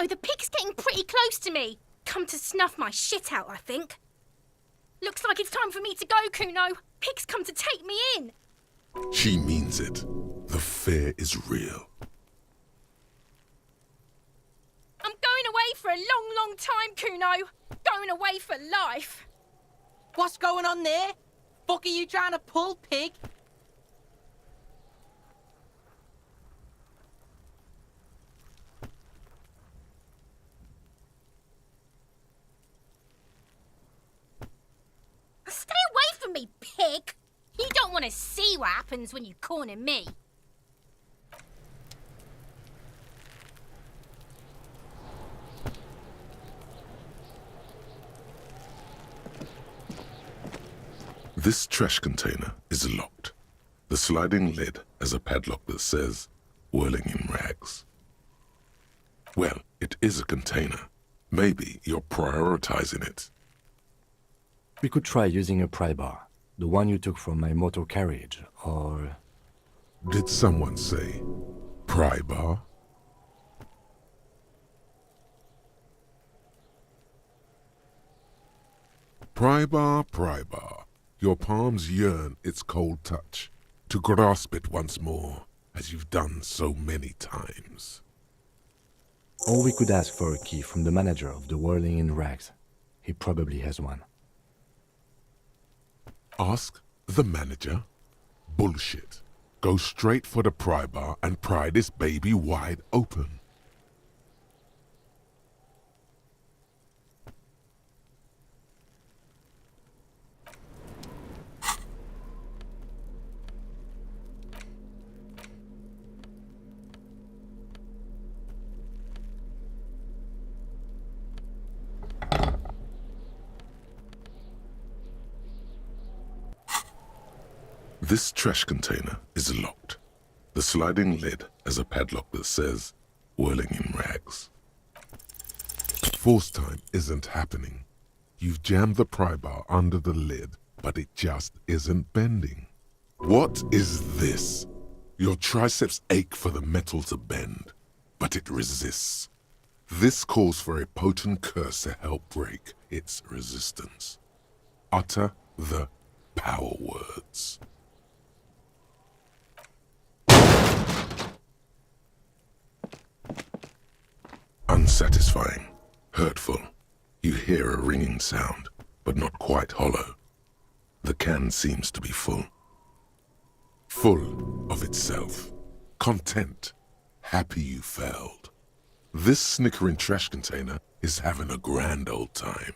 know, the pig's getting pretty close to me. Come to snuff my shit out, I think. Looks like it's time for me to go, Kuno. Pig's come to take me in. She means it. The fear is real. I'm going away for a long, long time, Kuno. Going away for life. What's going on there? Fuck are you trying to pull, pig? Stay away from me, pig! You don't want to see what happens when you corner me. This trash container is locked. The sliding lid has a padlock that says, whirling in rags. Well, it is a container. Maybe you're prioritizing it. We could try using a pry bar, the one you took from my motor carriage, or... Did someone say pry bar? Pry bar, pry bar. Your palms yearn its cold touch, to grasp it once more, as you've done so many times. Or we could ask for a key from the manager of the Whirling in Rags. He probably has one. Ask the manager? Bullshit. Go straight for the pry bar and pry this baby wide open. This trash container is locked. The sliding lid has a padlock that says, whirling in rags. Force time isn't happening. You've jammed the pry bar under the lid, but it just isn't bending. What is this? Your triceps ache for the metal to bend, but it resists. This calls for a potent curse to help break its resistance. Utter the power words. Unsatisfying, hurtful. You hear a ringing sound, but not quite hollow. The can seems to be full. Full of itself. Content. Happy you failed. This snickering trash container is having a grand old time.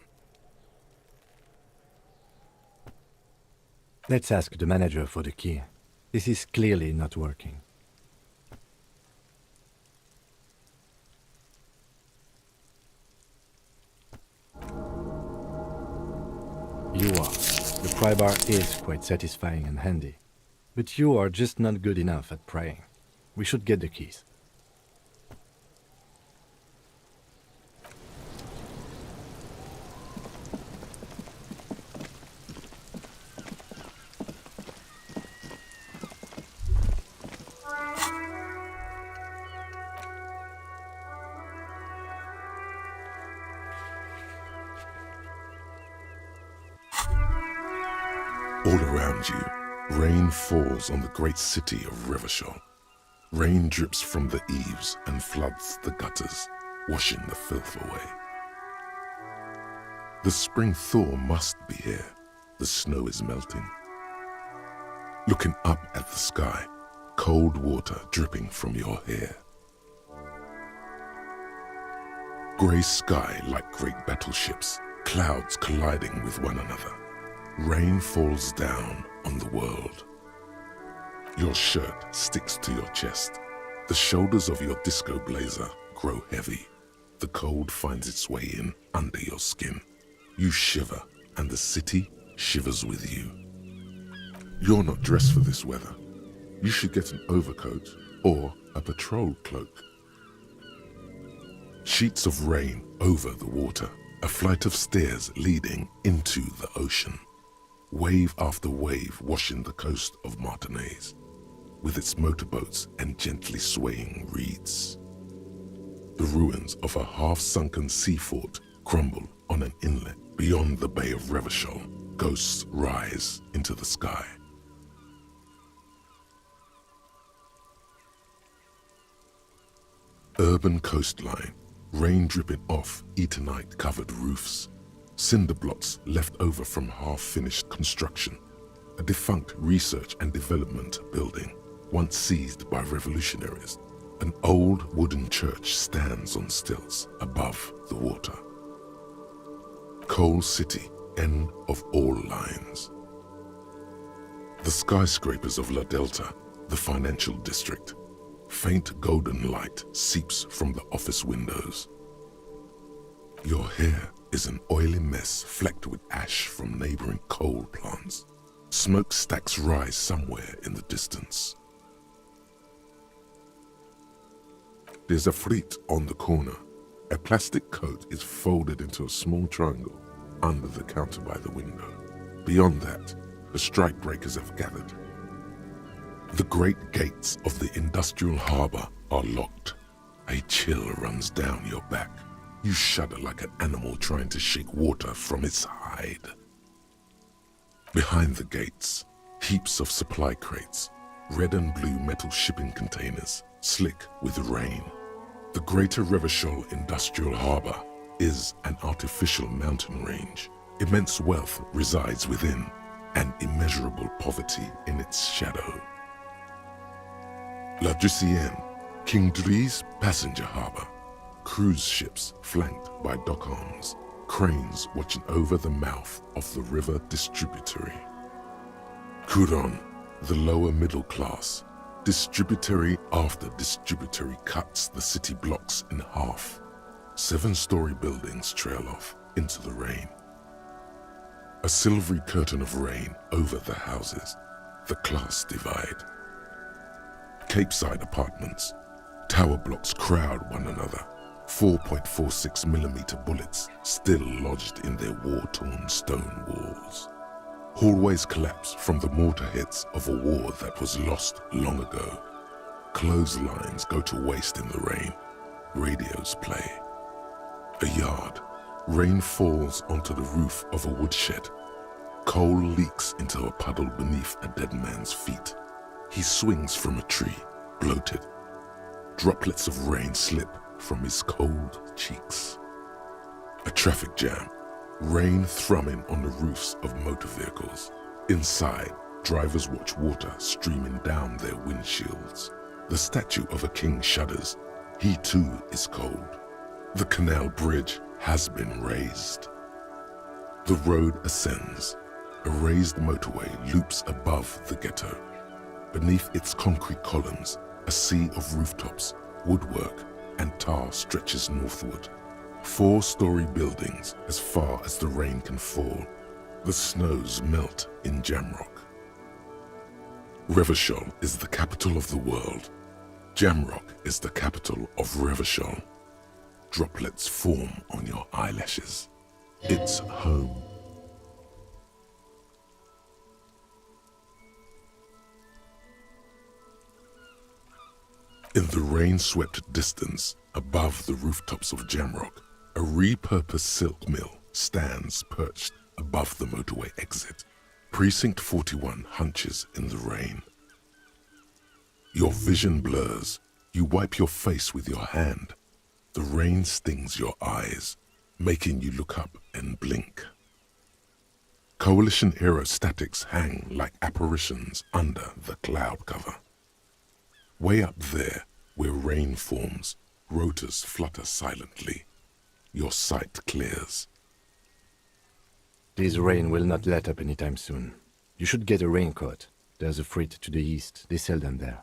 Let's ask the manager for the key. This is clearly not working. You are. The pry bar is quite satisfying and handy. But you are just not good enough at prying. We should get the keys. All around you, rain falls on the great city of Rivershore. Rain drips from the eaves and floods the gutters, washing the filth away. The spring thaw must be here. The snow is melting. Looking up at the sky, cold water dripping from your hair. Grey sky like great battleships, clouds colliding with one another. Rain falls down on the world. Your shirt sticks to your chest. The shoulders of your disco blazer grow heavy. The cold finds its way in under your skin. You shiver, and the city shivers with you. You're not dressed for this weather. You should get an overcoat or a patrol cloak. Sheets of rain over the water, a flight of stairs leading into the ocean. Wave after wave washing the coast of Martinez, with its motorboats and gently swaying reeds. The ruins of a half-sunken sea fort crumble on an inlet beyond the Bay of Revachol. Ghosts rise into the sky. Urban coastline, rain dripping off Eternite-covered roofs, cinder blocks left over from half-finished construction, a defunct research and development building, once seized by revolutionaries. An old wooden church stands on stilts above the water. Coal City, end of all lines. The skyscrapers of La Delta, the financial district. Faint golden light seeps from the office windows. Your hair is an oily mess flecked with ash from neighboring coal plants. Smokestacks rise somewhere in the distance. There's a fleet on the corner. A plastic coat is folded into a small triangle under the counter by the window. Beyond that, the strikebreakers have gathered. The great gates of the industrial harbor are locked. A chill runs down your back. You shudder like an animal trying to shake water from its hide. Behind the gates, heaps of supply crates, red and blue metal shipping containers, slick with rain. The Greater Revachol Industrial Harbor is an artificial mountain range. Immense wealth resides within, and immeasurable poverty in its shadow. La Drusienne, King Dries passenger harbor. Cruise ships flanked by dock arms, cranes watching over the mouth of the river distributary. Couronne, the lower middle class. Distributary after distributary cuts the city blocks in half. 7-story buildings trail off into the rain. A silvery curtain of rain over the houses, the class divide. Capeside apartments, tower blocks crowd one another. 4.46mm bullets still lodged in their war-torn stone walls. Hallways collapse from the mortar hits of a war that was lost long ago. Clotheslines go to waste in the rain. Radios play. A yard. Rain falls onto the roof of a woodshed. Coal leaks into a puddle beneath a dead man's feet. He swings from a tree, bloated. Droplets of rain slip from his cold cheeks. A traffic jam. Rain thrumming on the roofs of motor vehicles. Inside, drivers watch water streaming down their windshields. The statue of a king shudders. He too is cold. The canal bridge has been raised. The road ascends. A raised motorway loops above the ghetto. Beneath its concrete columns, a sea of rooftops, woodwork, and tar stretches northward. 4-story buildings as far as the rain can fall. The snows melt in Jamrock. Revachol is the capital of the world. Jamrock is the capital of Revachol. Droplets form on your eyelashes. It's home. In the rain-swept distance, above the rooftops of Jamrock, a repurposed silk mill stands perched above the motorway exit. Precinct 41 hunches in the rain. Your vision blurs. You wipe your face with your hand. The rain stings your eyes, making you look up and blink. Coalition aerostatics hang like apparitions under the cloud cover. Way up there, where rain forms, rotors flutter silently. Your sight clears. This rain will not let up anytime soon. You should get a raincoat. There's a freight to the east. They sell them there.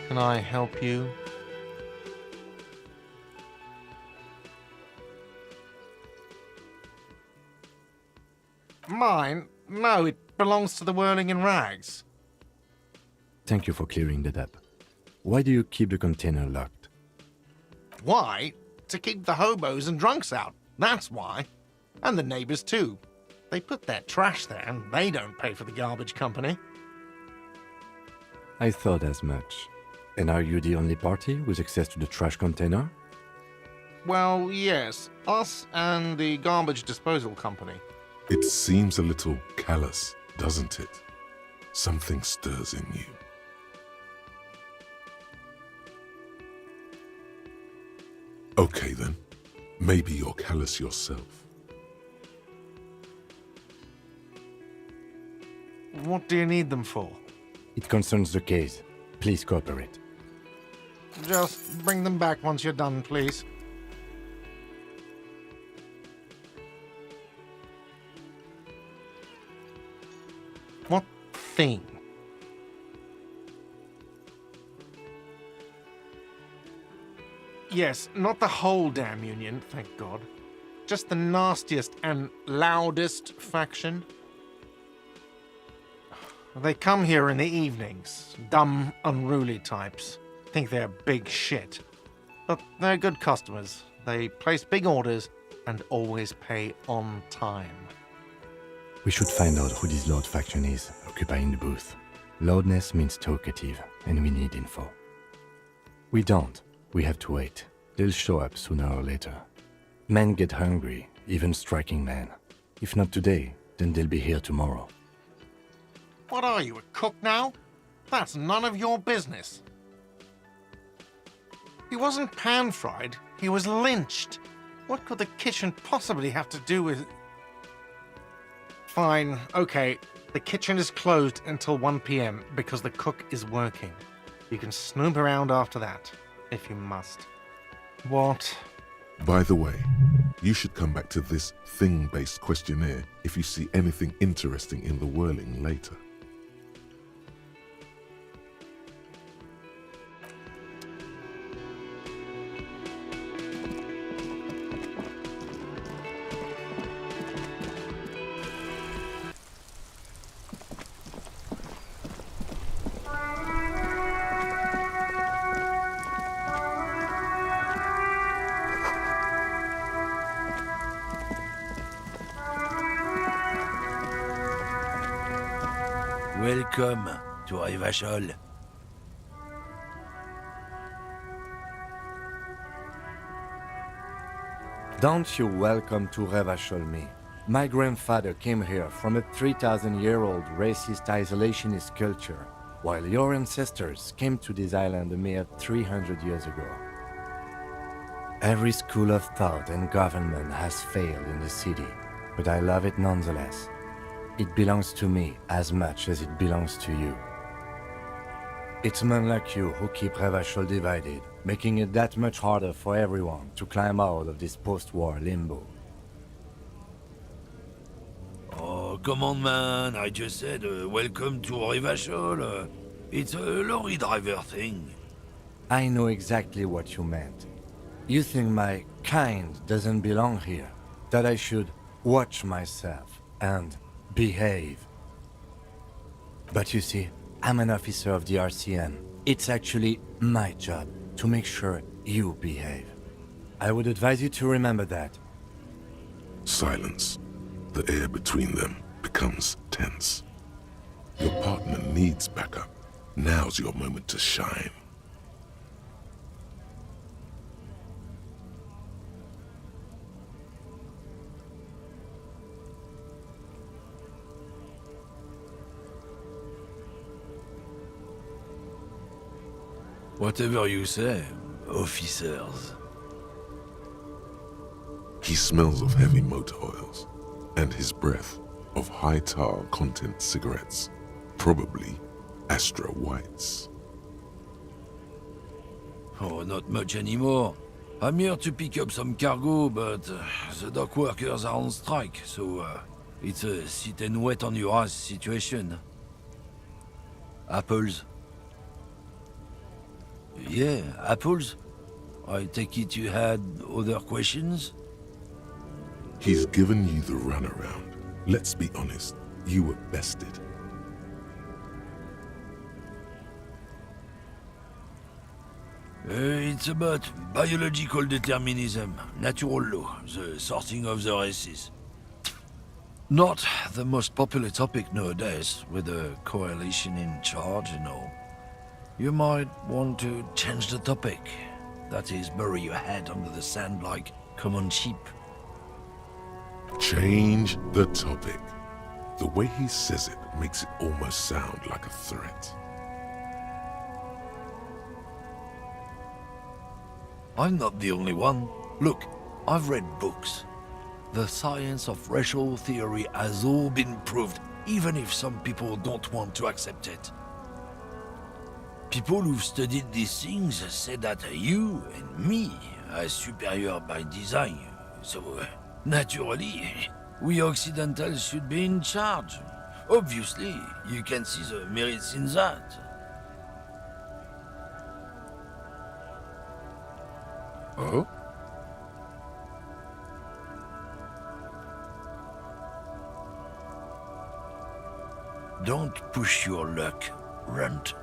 Can I help you? Mine No, it belongs to the Whirling in Rags. Thank you for clearing that up. Why do you keep the container locked? Why? To keep the hobos and drunks out. That's why. And the neighbors too. They put their trash there and they don't pay for the garbage company. I thought as much. And are you the only party with access to the trash container? Well, yes. Us and the garbage disposal company. It seems a little callous, doesn't it? Something stirs in you. Okay then. Maybe you're callous yourself. What do you need them for? It concerns the case. Please cooperate. Just bring them back once you're done, please. What thing? Yes, not the whole damn union, thank God. Just the nastiest and loudest faction. They come here in the evenings. Dumb, unruly types. Think they're big shit. But they're good customers. They place big orders and always pay on time. We should find out who this Lord faction is, occupying the booth. Loudness means talkative, and we need info. We don't. We have to wait. They'll show up sooner or later. Men get hungry, even striking men. If not today, then they'll be here tomorrow. What are you, a cook now? That's none of your business. He wasn't pan-fried, he was lynched. What could the kitchen possibly have to do with... Fine, okay. The kitchen is closed until 1 p.m. because the cook is working. You can snoop around after that, if you must. What? By the way, you should come back to this thing-based questionnaire if you see anything interesting in the Whirling later. Welcome to Revachol. Don't you welcome to Revachol me. My grandfather came here from a 3,000-year-old racist isolationist culture, while your ancestors came to this island a mere 300 years ago. Every school of thought and government has failed in the city, but I love it nonetheless. It belongs to me as much as it belongs to you. It's men like you who keep Revachol divided, making it that much harder for everyone to climb out of this post-war limbo. Oh, come on, man. I just said welcome to Revachol. It's a lorry driver thing. I know exactly what you meant. You think my kind doesn't belong here, that I should watch myself and behave. But you see, I'm an officer of the RCM. It's actually my job to make sure you behave. I would advise you to remember that. Silence. The air between them becomes tense. Your partner needs backup. Now's your moment to shine. Whatever you say, officers. He smells of heavy motor oils, and his breath of high tar content cigarettes, probably Astra Whites. Oh, not much anymore. I'm here to pick up some cargo, but the dock workers are on strike, so it's a sit and wait on your ass situation. Apples? Yeah, apples? I take it you had other questions? He's given you the runaround. Let's be honest, you were bested. It's about biological determinism, natural law, the sorting of the races. Not the most popular topic nowadays, with a coalition in charge and all. You might want to change the topic. That is, bury your head under the sand like common sheep. Change the topic. The way he says it makes it almost sound like a threat. I'm not the only one. Look, I've read books. The science of racial theory has all been proved, even if some people don't want to accept it. People who've studied these things say that you and me are superior by design. So, naturally, we Occidentals should be in charge. Obviously, you can see the merits in that. Oh? Don't push your luck, Runt.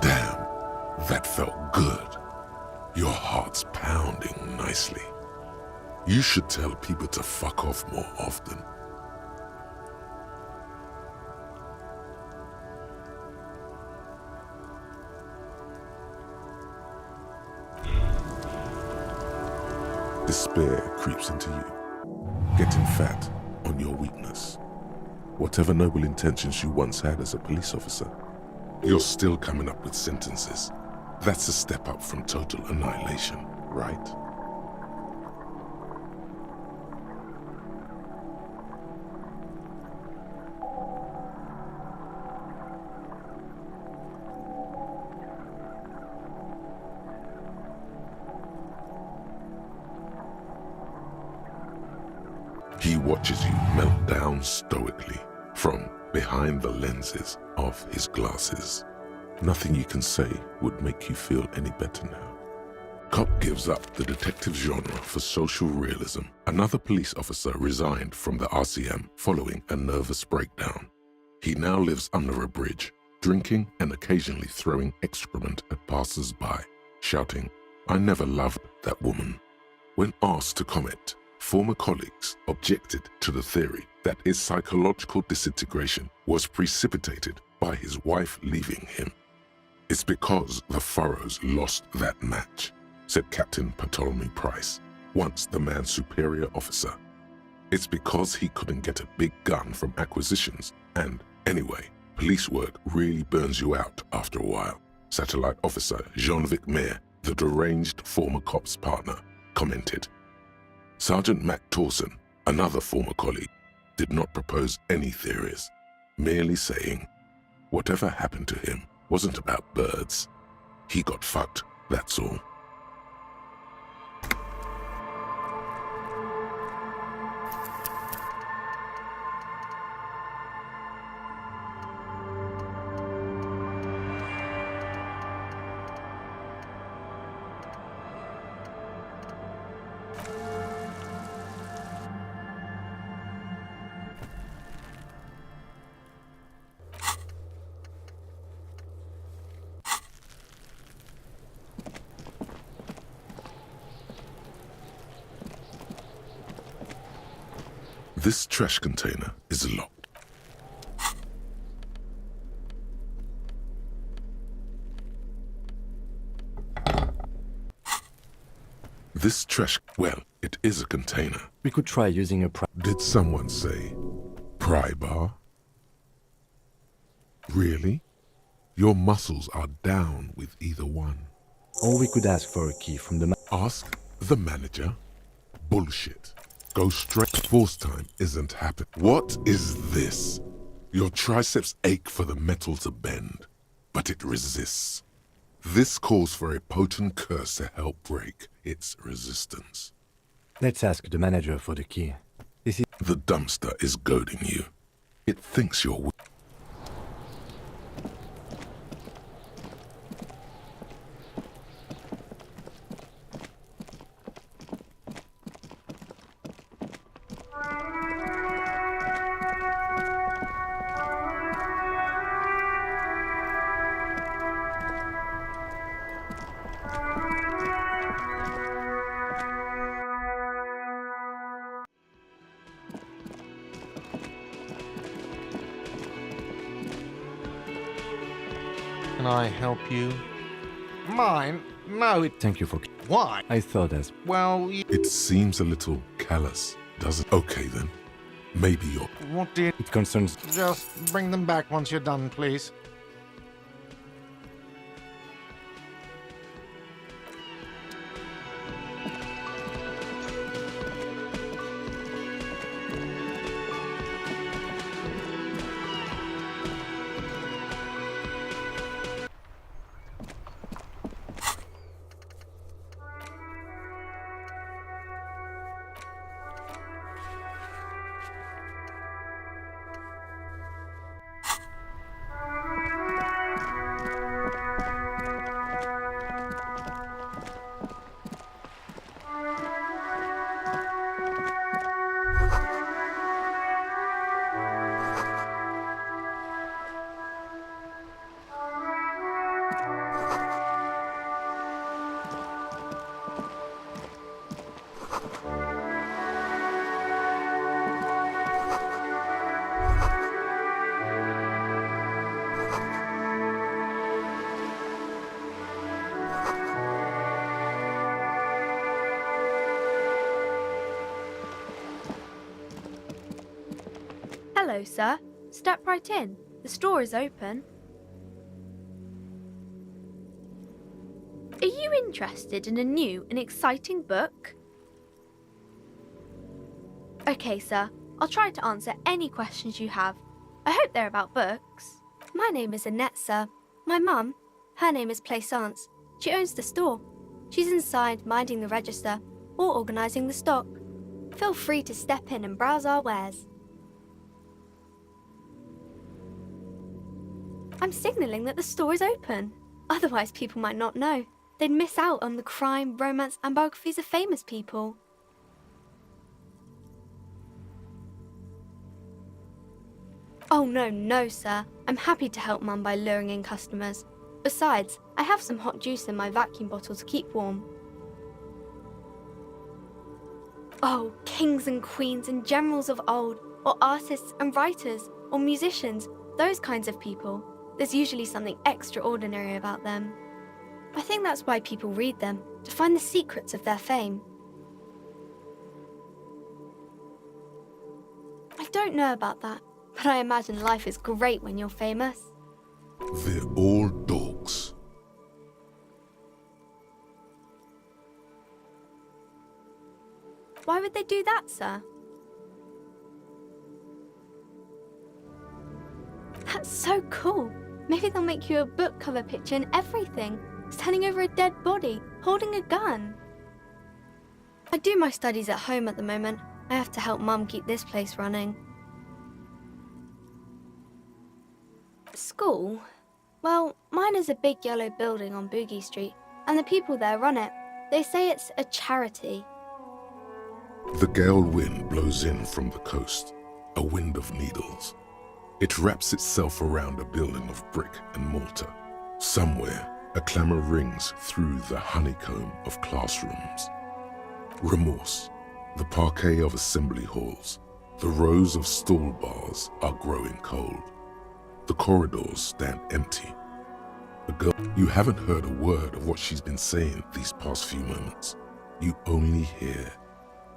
Damn, that felt good. Your heart's pounding nicely. You should tell people to fuck off more often. Despair creeps into you, getting fat on your weakness. Whatever noble intentions you once had as a police officer, you're still coming up with sentences. That's a step up from total annihilation, right? He watches you melt down stoically from behind the lenses of his glasses. Nothing you can say would make you feel any better now. Cop gives up the detective genre for social realism. Another police officer resigned from the RCM following a nervous breakdown. He now lives under a bridge, drinking and occasionally throwing excrement at passers-by, shouting, "I never loved that woman." When asked to comment, former colleagues objected to the theory that his psychological disintegration was precipitated by his wife leaving him. "It's because the Furrows lost that match," said Captain Ptolemy Price, once the man's superior officer. "It's because he couldn't get a big gun from acquisitions, and anyway, police work really burns you out after a while," Satellite Officer Jean-Vic Mayer, the deranged former cop's partner, commented. Sergeant Mac Torson, another former colleague, did not propose any theories, merely saying, whatever happened to him wasn't about birds. He got fucked, that's all. This trash container is locked. Well, it is a container. We could try using a Did someone say pry bar? Really? Your muscles are down with either one. or we could ask for a key from the Ask the manager? Bullshit. Go straight. Force time isn't happening. What is this? Your triceps ache for the metal to bend, but it resists. This calls for a potent curse to help break its resistance. Let's ask the manager for the key. This is The dumpster is goading you. It thinks you're weak. Can I help you? Mine? No, it... Thank you for... Why? I thought as... Well, It seems a little callous, doesn't it? Okay then. Maybe you're... what do you... It concerns... Just bring them back once you're done, please. Hello, sir. Step right in. The store is open. Are you interested in a new and exciting book? Okay, sir. I'll try to answer any questions you have. I hope they're about books. My name is Annette, sir. My mum, her name is Plaisance. She owns the store. She's inside minding the register or organising the stock. Feel free to step in and browse our wares. I'm signalling that the store is open. Otherwise, people might not know. They'd miss out on the crime, romance, and biographies of famous people. Oh, no, sir. I'm happy to help Mum by luring in customers. Besides, I have some hot juice in my vacuum bottle to keep warm. Oh, kings and queens and generals of old, or artists and writers, or musicians, those kinds of people. There's usually something extraordinary about them. I think that's why people read them, to find the secrets of their fame. I don't know about that, but I imagine life is great when you're famous. They're all dogs. Why would they do that, sir? That's so cool. Maybe they'll make you a book cover picture and everything, standing over a dead body, holding a gun. I do my studies at home at the moment. I have to help Mum keep this place running. School? Well, mine is a big yellow building on Boogie Street, and the people there run it. They say it's a charity. The gale wind blows in from the coast, a wind of needles. It wraps itself around a building of brick and mortar. Somewhere, a clamour rings through the honeycomb of classrooms. Remorse, the parquet of assembly halls, the rows of stall bars are growing cold. The corridors stand empty. The girl, you haven't heard a word of what she's been saying these past few moments. You only hear.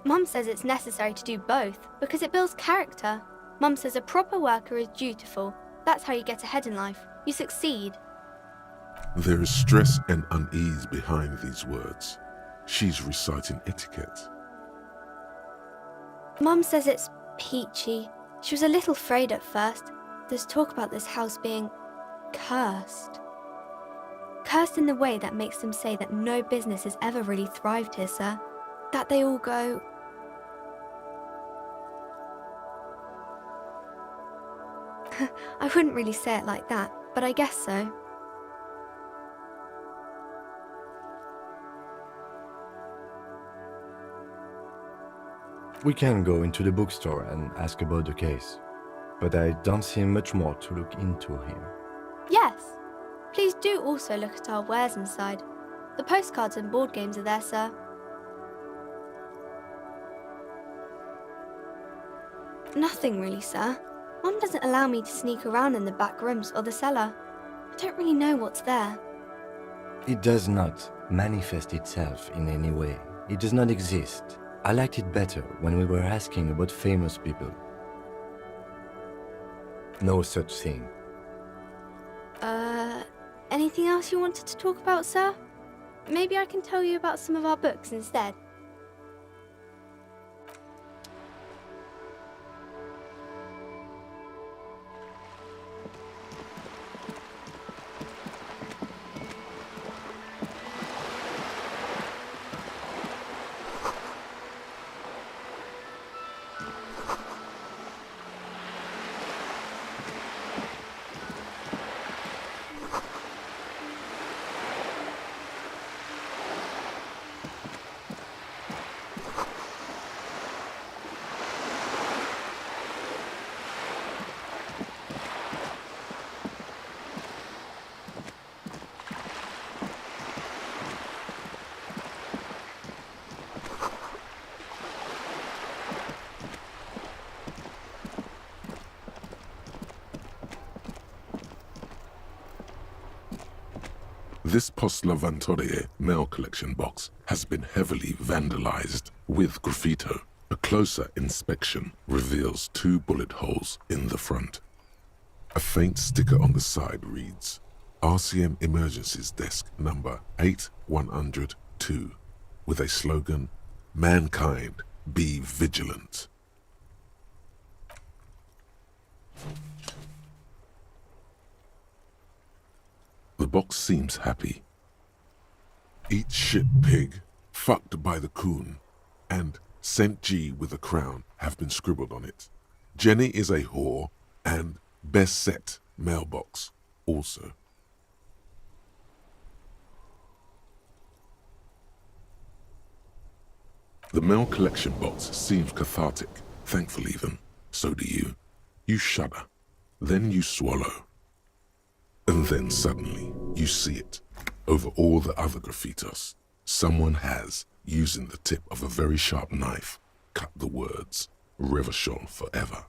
Mum says it's necessary to do both because it builds character. Mum says a proper worker is dutiful. That's how you get ahead in life. You succeed. There is stress and unease behind these words. She's reciting etiquette. Mum says it's peachy. She was a little afraid at first. There's talk about this house being cursed. Cursed in the way that makes them say that no business has ever really thrived here, sir. That they all go... I wouldn't really say it like that, but I guess so. We can go into the bookstore and ask about the case, but I don't see much more to look into here. Yes. Please do also look at our wares inside. The postcards and board games are there, sir. Nothing really, sir. Mum doesn't allow me to sneak around in the back rooms or the cellar. I don't really know what's there. It does not manifest itself in any way. It does not exist. I liked it better when we were asking about famous people. No such thing. Anything else you wanted to talk about, sir? Maybe I can tell you about some of our books instead. This Postlavantore mail collection box has been heavily vandalized with graffito. A closer inspection reveals 2 bullet holes in the front. A faint sticker on the side reads, RCM Emergencies Desk number 8102, with a slogan, Mankind, be vigilant. The box seems happy. Eat shit, pig, fucked by the coon, and St. G with a crown have been scribbled on it. Jenny is a whore, and best set mailbox also. The mail collection box seems cathartic, thankful even. So do you. You shudder. Then you swallow. And then suddenly, you see it. Over all the other graffitos, someone has, using the tip of a very sharp knife, cut the words, Revachol forever.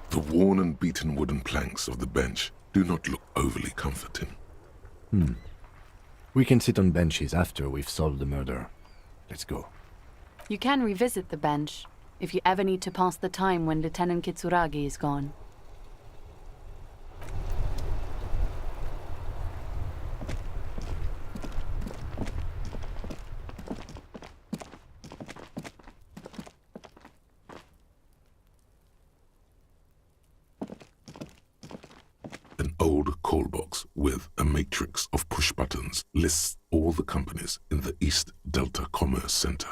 The worn and beaten wooden planks of the bench do not look overly comforting. We can sit on benches after we've solved the murder. Let's go. You can revisit the bench if you ever need to pass the time when Lieutenant Kitsuragi is gone. An old call box with a matrix of push buttons lists all the companies in the East Delta Commerce Center.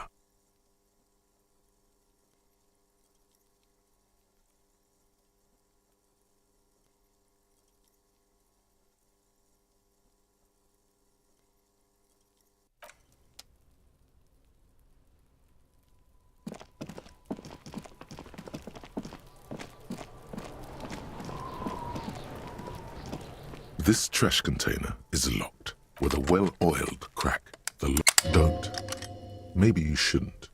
This trash container is locked with a well-oiled crack. The lock don't. Maybe you shouldn't.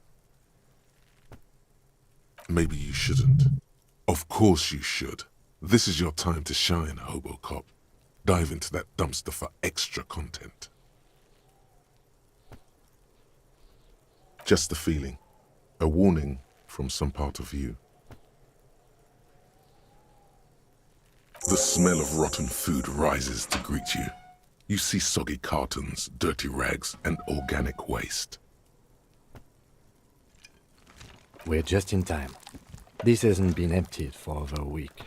Maybe you shouldn't. Of course you should. This is your time to shine, Hobocop. Dive into that dumpster for extra content. Just a feeling. A warning from some part of you. The smell of rotten food rises to greet you. You see soggy cartons, dirty rags, and organic waste. We're just in time. This hasn't been emptied for over a week.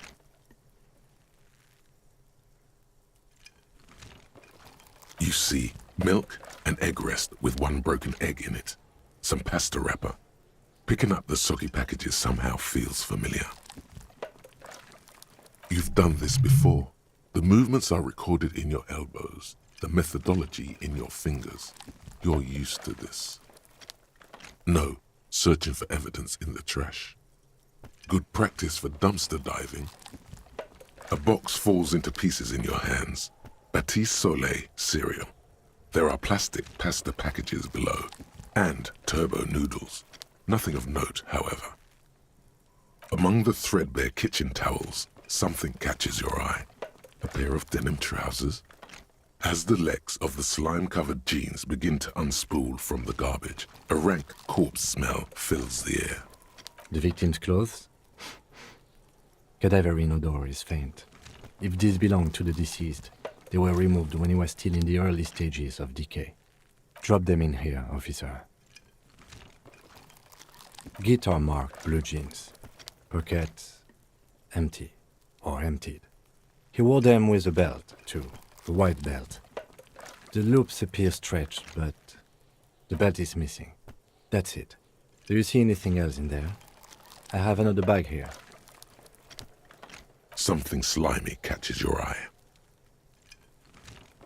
You see milk and egg rest with one broken egg in it. Some pasta wrapper. Picking up the soggy packages somehow feels familiar. You've done this before. The movements are recorded in your elbows, the methodology in your fingers. You're used to this. No, searching for evidence in the trash. Good practice for dumpster diving. A box falls into pieces in your hands. Batiste Soleil cereal. There are plastic pasta packages below, and turbo noodles. Nothing of note, however. Among the threadbare kitchen towels, something catches your eye. A pair of denim trousers. As the legs of the slime-covered jeans begin to unspool from the garbage, a rank corpse smell fills the air. The victim's clothes? Cadaverine odor is faint. If these belong to the deceased, they were removed when he was still in the early stages of decay. Drop them in here, officer. Guitar-marked blue jeans. Pockets empty or emptied. He wore them with a belt, too, a white belt. The loops appear stretched, but the belt is missing. That's it. Do you see anything else in there? I have another bag here. Something slimy catches your eye.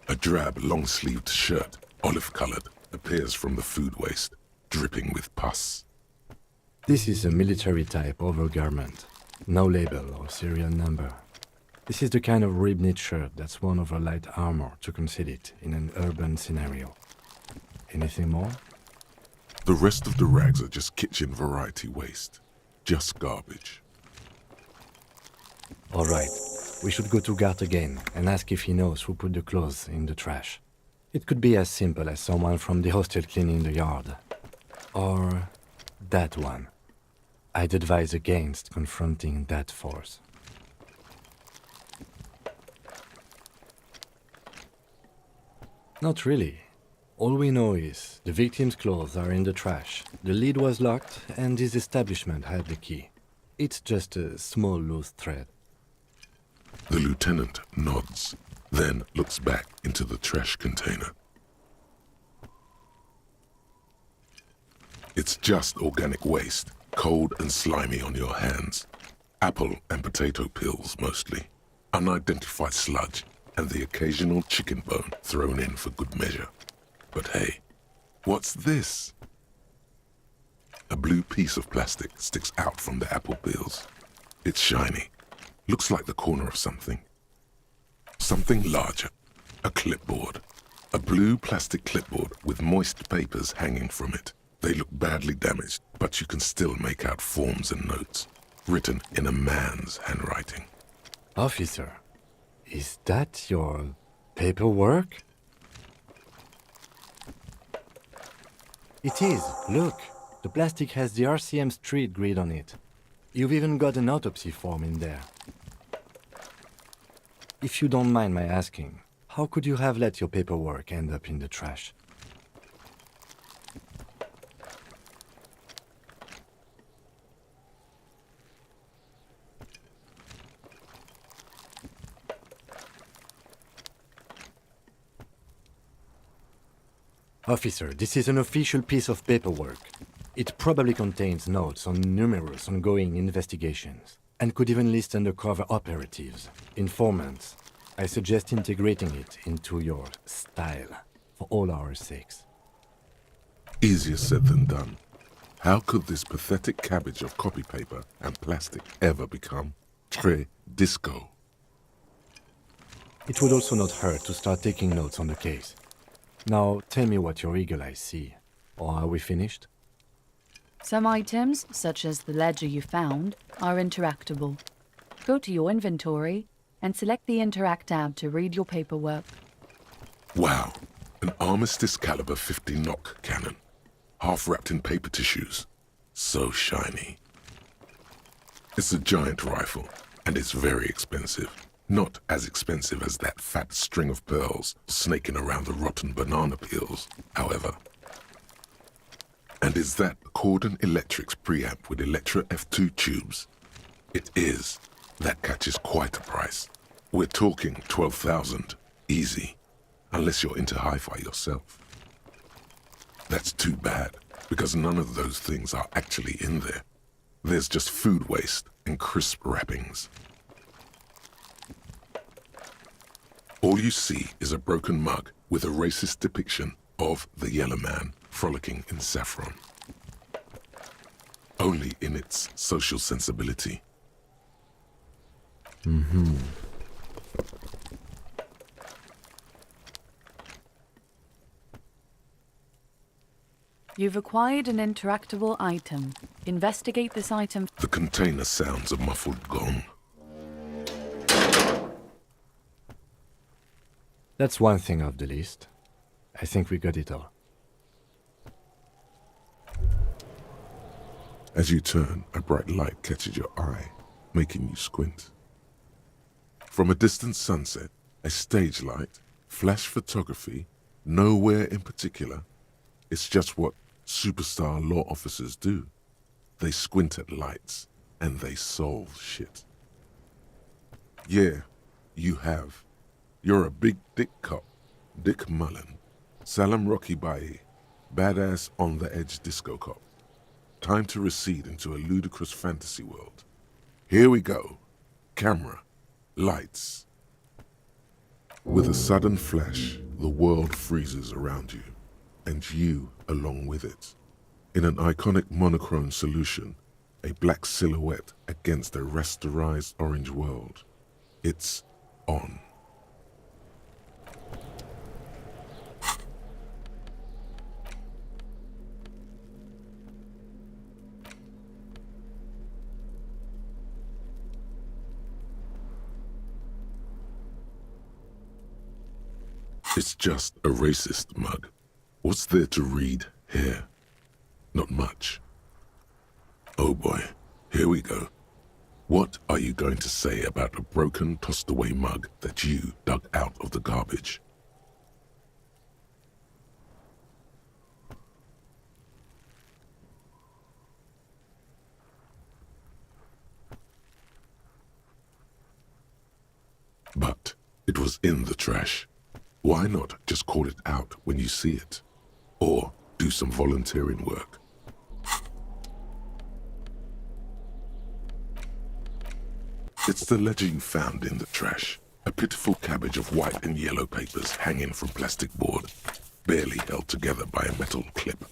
A drab, long-sleeved shirt, olive-colored, appears from the food waste, dripping with pus. This is a military-type overgarment. No label or serial number. This is the kind of rib-knit shirt that's worn over light armor to conceal it in an urban scenario. Anything more? The rest of the rags are just kitchen variety waste. Just garbage. All right. We should go to Gart again and ask if he knows who put the clothes in the trash. It could be as simple as someone from the hostel cleaning the yard. Or that one. I'd advise against confronting that force. Not really. All we know is the victim's clothes are in the trash, the lid was locked, and his establishment had the key. It's just a small loose thread. The lieutenant nods, then looks back into the trash container. It's just organic waste, cold and slimy on your hands. Apple and potato peels, mostly. Unidentified sludge, and the occasional chicken bone thrown in for good measure. But hey, what's this? A blue piece of plastic sticks out from the apple peels. It's shiny. Looks like the corner of something. Something larger. A clipboard. A blue plastic clipboard with moist papers hanging from it. They look badly damaged, but you can still make out forms and notes, written in a man's handwriting. Officer, is that your paperwork? It is. Look, the plastic has the RCM street grid on it. You've even got an autopsy form in there. If you don't mind my asking, how could you have let your paperwork end up in the trash? Officer, this is an official piece of paperwork. It probably contains notes on numerous ongoing investigations, and could even list undercover operatives, informants. I suggest integrating it into your style, for all our sakes. Easier said than done. How could this pathetic cabbage of copy paper and plastic ever become très disco? It would also not hurt to start taking notes on the case. Now, tell me what your eagle eyes see. Or are we finished? Some items, such as the ledger you found, are interactable. Go to your inventory and select the Interact tab to read your paperwork. Wow, an Armistice caliber 50 knock cannon, half wrapped in paper tissues. So shiny. It's a giant rifle, and it's very expensive. Not as expensive as that fat string of pearls snaking around the rotten banana peels, however. And is that Cordon Electric's preamp with Electra F2 tubes? It is. That catches quite a price. We're talking 12,000, easy, unless you're into hi-fi yourself. That's too bad, because none of those things are actually in there. There's just food waste and crisp wrappings. All you see is a broken mug with a racist depiction of the Yellow Man frolicking in saffron. Only in its social sensibility. You've acquired an interactable item. Investigate this item. The container sounds a muffled gong. That's one thing off the list. I think we got it all. As you turn, a bright light catches your eye, making you squint. From a distant sunset, a stage light, flash photography, nowhere in particular. It's just what superstar law officers do. They squint at lights, and they solve shit. Yeah, you have. You're a big dick cop, Dick Mullen, Salam Rocky Bayi, badass on-the-edge disco cop. Time to recede into a ludicrous fantasy world. Here we go. Camera. Lights. With a sudden flash, the world freezes around you, and you along with it. In an iconic monochrome solution, a black silhouette against a rasterized orange world. It's on. It's just a racist mug. What's there to read here? Not much. Oh boy, here we go. What are you going to say about a broken, tossed-away mug that you dug out of the garbage? But it was in the trash. Why not just call it out when you see it? Or do some volunteering work? It's the ledger you found in the trash. A pitiful cabbage of white and yellow papers hanging from plastic board, barely held together by a metal clip.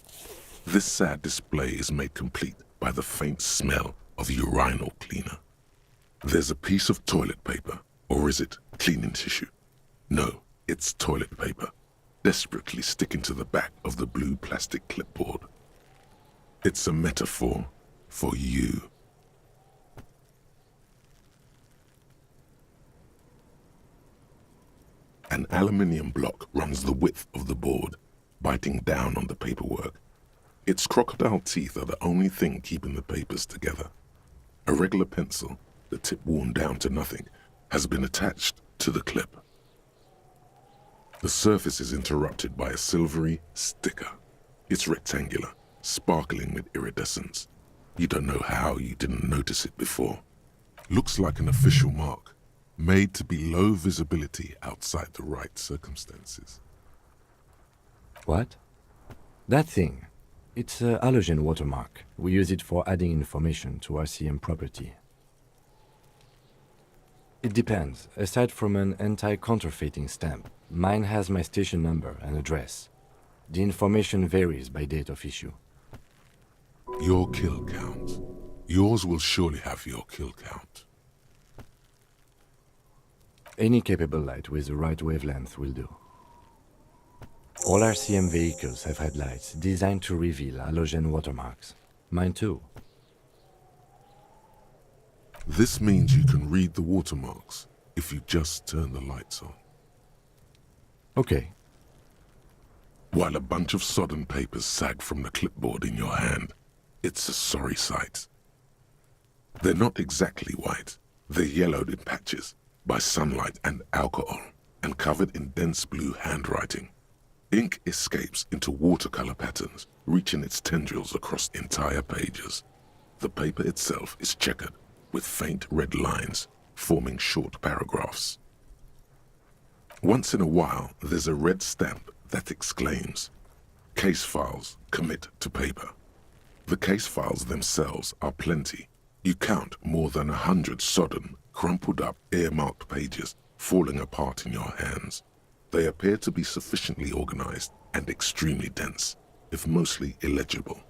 This sad display is made complete by the faint smell of urinal cleaner. There's a piece of toilet paper, or is it cleaning tissue? No, it's toilet paper, desperately sticking to the back of the blue plastic clipboard. It's a metaphor for you. An aluminium block runs the width of the board, biting down on the paperwork. Its crocodile teeth are the only thing keeping the papers together. A regular pencil, the tip worn down to nothing, has been attached to the clip. The surface is interrupted by a silvery sticker. It's rectangular, sparkling with iridescence. You don't know how you didn't notice it before. Looks like an official mark, made to be low visibility outside the right circumstances. What? That thing. It's a halogen watermark. We use it for adding information to RCM property. It depends. Aside from an anti-counterfeiting stamp, mine has my station number and address. The information varies by date of issue. Your kill count. Yours will surely have your kill count. Any capable light with the right wavelength will do. All RCM vehicles have headlights designed to reveal halogen watermarks. Mine too. This means you can read the watermarks if you just turn the lights on. Okay. While a bunch of sodden papers sag from the clipboard in your hand, it's a sorry sight. They're not exactly white. They're yellowed in patches by sunlight and alcohol, and covered in dense blue handwriting. Ink escapes into watercolor patterns, reaching its tendrils across entire pages. The paper itself is checkered, with faint red lines forming short paragraphs. Once in a while, there's a red stamp that exclaims, "Case files commit to paper." The case files themselves are plenty. You count more than 100 sodden, crumpled up, earmarked pages falling apart in your hands. They appear to be sufficiently organized and extremely dense, if mostly illegible.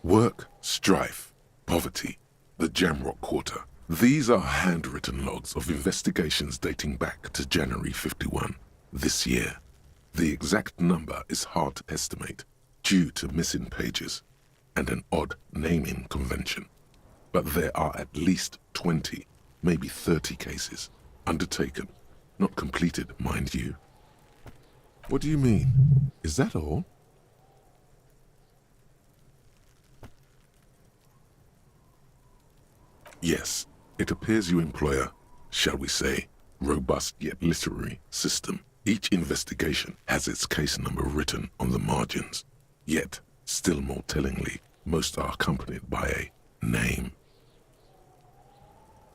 Work, strife, poverty, the Jamrock Quarter. These are handwritten logs of investigations dating back to January 51, this year. The exact number is hard to estimate. due to missing pages and an odd naming convention. But there are at least 20, maybe 30 cases undertaken, not completed, mind you. What do you mean? Is that all? Yes, it appears you employ a, shall we say, robust yet literary system. Each investigation has its case number written on the margins. Yet, still more tellingly, most are accompanied by a name.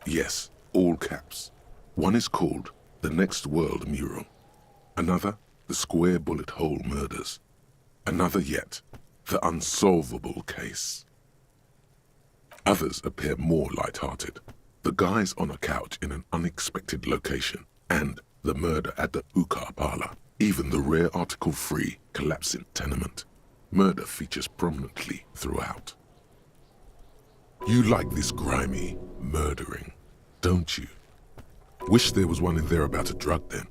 Yes, all caps. One is called The Next World Mural. Another, The Square Bullet Hole Murders. Another yet, The Unsolvable Case. Others appear more light-hearted. The guys on a couch in an unexpected location, and the murder at the hookah parlor. Even the rare article-free collapsing tenement. Murder features prominently throughout. You like this grimy murdering, don't you? Wish there was one in there about a drug den.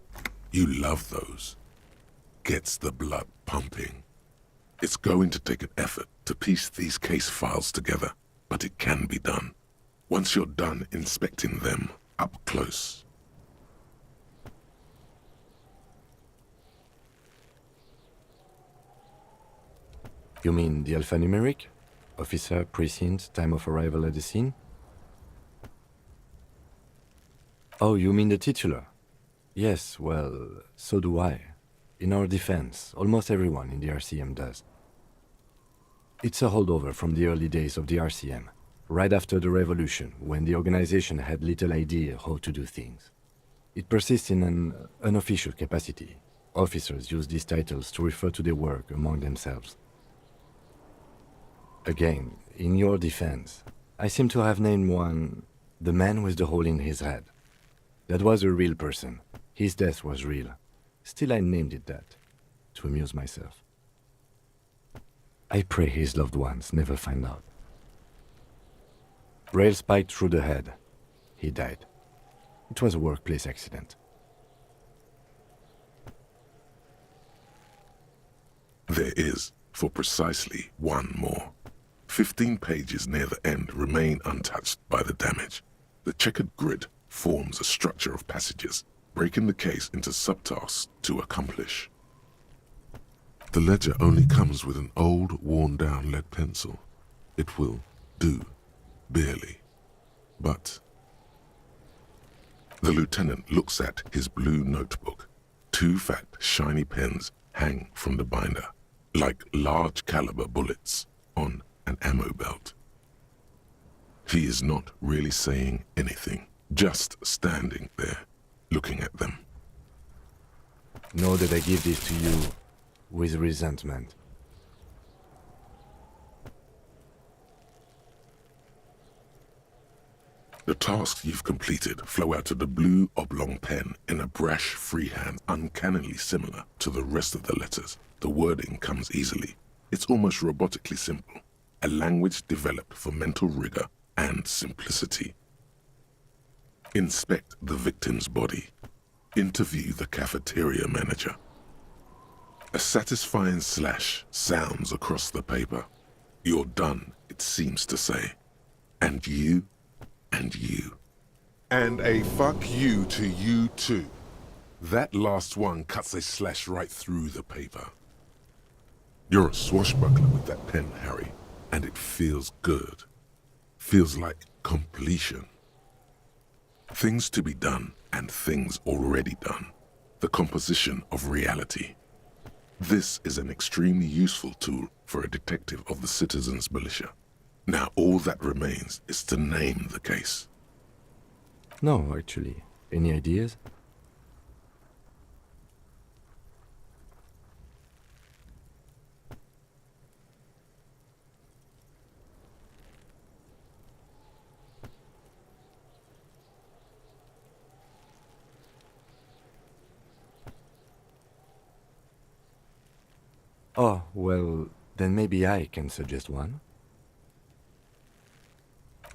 You love those. Gets the blood pumping. It's going to take an effort to piece these case files together, but it can be done. Once you're done inspecting them up close. You mean the alphanumeric? Officer, precinct, time of arrival at the scene? Oh, you mean the titular? Yes, well, so do I. In our defense, almost everyone in the RCM does. It's a holdover from the early days of the RCM, right after the revolution, when the organization had little idea how to do things. It persists in an unofficial capacity. Officers use these titles to refer to their work among themselves. Again, in your defense, I seem to have named one the man with the hole in his head. That was a real person. His death was real. Still, I named it that, to amuse myself. I pray his loved ones never find out. Rail spiked through the head. He died. It was a workplace accident. There is, for precisely one more. 15 pages near the end remain untouched by the damage. The checkered grid forms a structure of passages, breaking the case into subtasks to accomplish. The ledger only comes with an old, worn-down lead pencil. It will do, barely. But the lieutenant looks at his blue notebook. 2 fat, shiny pens hang from the binder, like large-caliber bullets on an ammo belt. He is not really saying anything, just standing there, looking at them. Know that I give this to you with resentment. The tasks you've completed flow out of the blue oblong pen in a brash freehand uncannily similar to the rest of the letters. The wording comes easily. It's almost robotically simple. A language developed for mental rigor and simplicity. Inspect the victim's body. Interview the cafeteria manager. A satisfying slash sounds across the paper. You're done, it seems to say. And you, and you. And a fuck you to you too. That last one cuts a slash right through the paper. You're a swashbuckler with that pen, Harry, and it feels good. Feels like completion. Things to be done and things already done. The composition of reality. This is an extremely useful tool for a detective of the citizens' militia. Now all that remains is to name the case. No, actually. Any ideas? Oh, well, then maybe I can suggest one.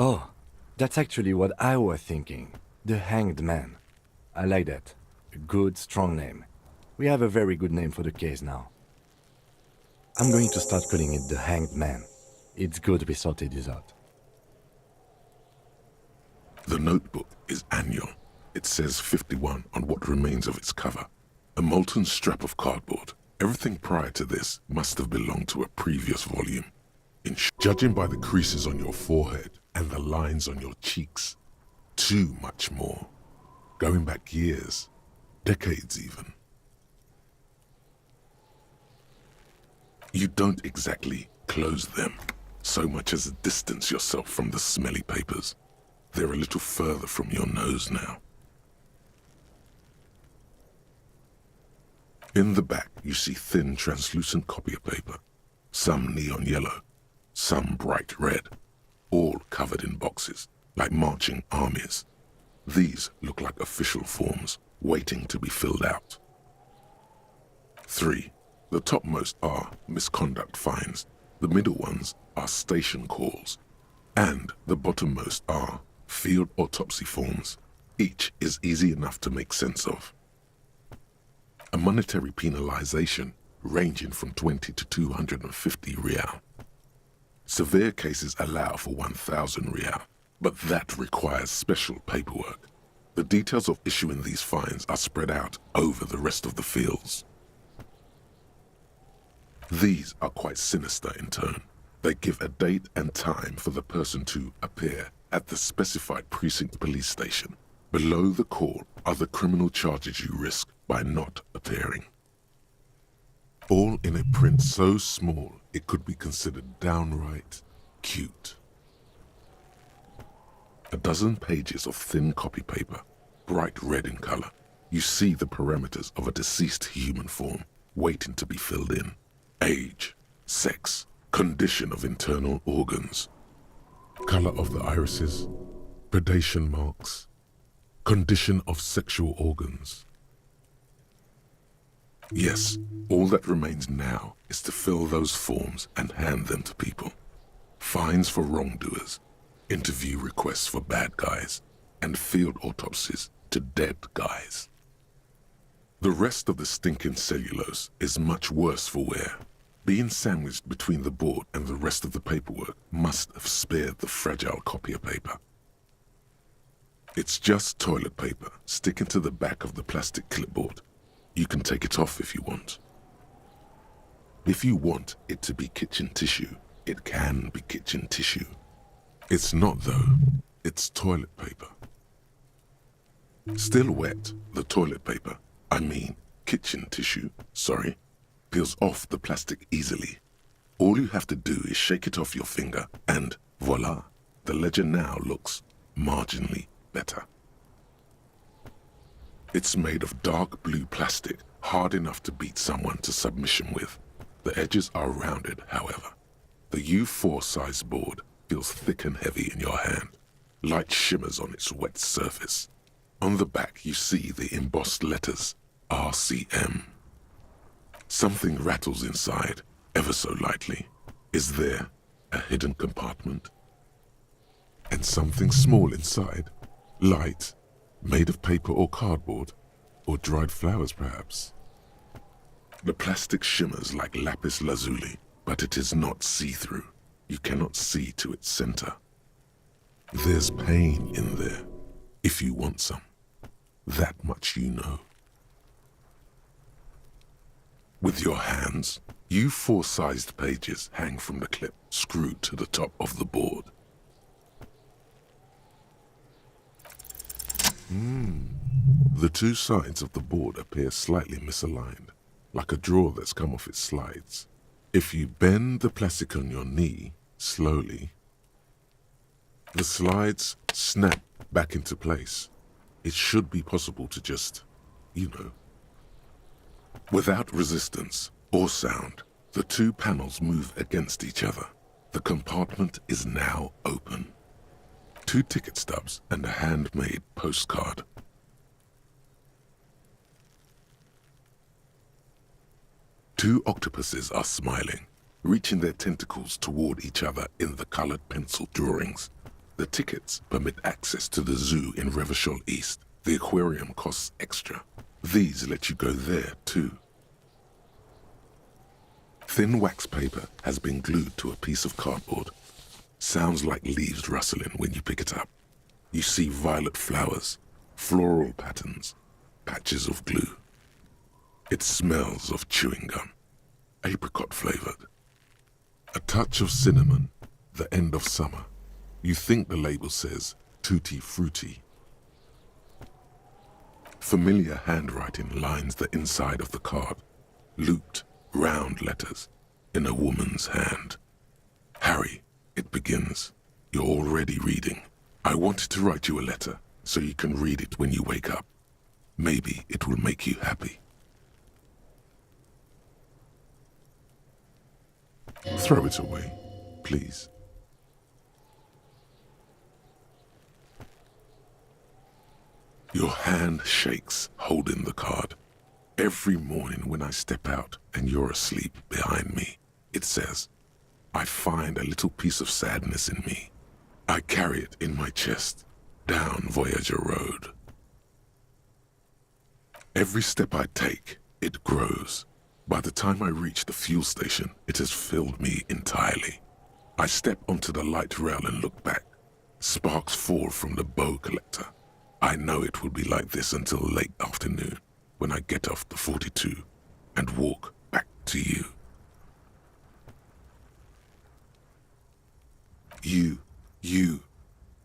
Oh, that's actually what I was thinking. The Hanged Man. I like that. A good, strong name. We have a very good name for the case now. I'm going to start calling it the Hanged Man. It's good we sorted this out. The notebook is annual. It says 51 on what remains of its cover. A molten strap of cardboard. Everything prior to this must have belonged to a previous volume. Judging by the creases on your forehead and the lines on your cheeks, too much more. Going back years, decades even. You don't exactly close them, so much as distance yourself from the smelly papers. They're a little further from your nose now. In the back, you see thin, translucent copy paper, some neon yellow, some bright red, all covered in boxes, like marching armies. These look like official forms, waiting to be filled out. 3. The topmost are misconduct fines, the middle ones are station calls, and the bottommost are field autopsy forms. Each is easy enough to make sense of. A monetary penalization ranging from 20 to 250 real. Severe cases allow for 1,000 real, but that requires special paperwork. The details of issuing these fines are spread out over the rest of the fields. These are quite sinister in turn. They give a date and time for the person to appear at the specified precinct police station. Below the call are the criminal charges you risk by not appearing. All in a print so small it could be considered downright cute. A dozen pages of thin copy paper, bright red in color. You see the parameters of a deceased human form waiting to be filled in. Age, sex, condition of internal organs, color of the irises, predation marks, condition of sexual organs. Yes, all that remains now is to fill those forms and hand them to people. Fines for wrongdoers, interview requests for bad guys, and field autopsies to dead guys. The rest of the stinking cellulose is much worse for wear. Being sandwiched between the board and the rest of the paperwork must have spared the fragile copier paper. It's just toilet paper sticking to the back of the plastic clipboard. You can take it off if you want. If you want it to be kitchen tissue, it can be kitchen tissue. It's not though, it's toilet paper. Still wet, the toilet paper, kitchen tissue, peels off the plastic easily. All you have to do is shake it off your finger and voila, the ledger now looks marginally better. It's made of dark blue plastic, hard enough to beat someone to submission with. The edges are rounded, however. The U4 size board feels thick and heavy in your hand. Light shimmers on its wet surface. On the back you see the embossed letters, RCM. Something rattles inside, ever so lightly. Is there a hidden compartment? And something small inside, light, made of paper or cardboard, or dried flowers perhaps. The plastic shimmers like lapis lazuli, but it is not see-through. You cannot see to its center. There's pain in there, if you want some. That much you know. With your hands, U4-sized pages hang from the clip screwed to the top of the board. The two sides of the board appear slightly misaligned, like a drawer that's come off its slides. If you bend the plastic on your knee, slowly, the slides snap back into place. It should be possible to just, without resistance or sound, the two panels move against each other. The compartment is now open. 2 ticket stubs and a handmade postcard. Two octopuses are smiling, reaching their tentacles toward each other in the colored pencil drawings. The tickets permit access to the zoo in Revachol East. The aquarium costs extra. These let you go there too. Thin wax paper has been glued to a piece of cardboard. Sounds like leaves rustling when you pick it up. You see violet flowers, floral patterns, patches of glue. It smells of chewing gum, apricot flavored. A touch of cinnamon, the end of summer. You think the label says tutti frutti. Familiar handwriting lines the inside of the card, looped, round letters in a woman's hand. Harry, it begins. You're already reading. I wanted to write you a letter so you can read it when you wake up. Maybe it will make you happy. Throw it away, please. Your hand shakes holding the card. Every morning when I step out and you're asleep behind me, it says, I find a little piece of sadness in me. I carry it in my chest, down Voyager Road. Every step I take, it grows. By the time I reach the fuel station, it has filled me entirely. I step onto the light rail and look back. Sparks fall from the bow collector. I know it will be like this until late afternoon, when I get off the 42 and walk back to you. You.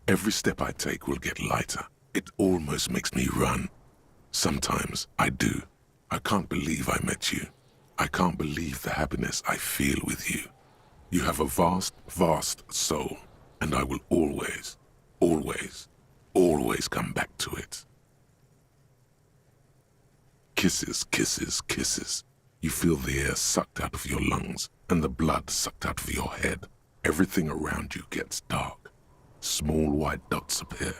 Every step I take will get lighter. It almost makes me run. Sometimes I do. I can't believe I met you. I can't believe the happiness I feel with you. You have a vast, vast soul, and I will always, always, always come back to it. Kisses, kisses, kisses. You feel the air sucked out of your lungs and the blood sucked out of your head. Everything around you gets dark. Small white dots appear.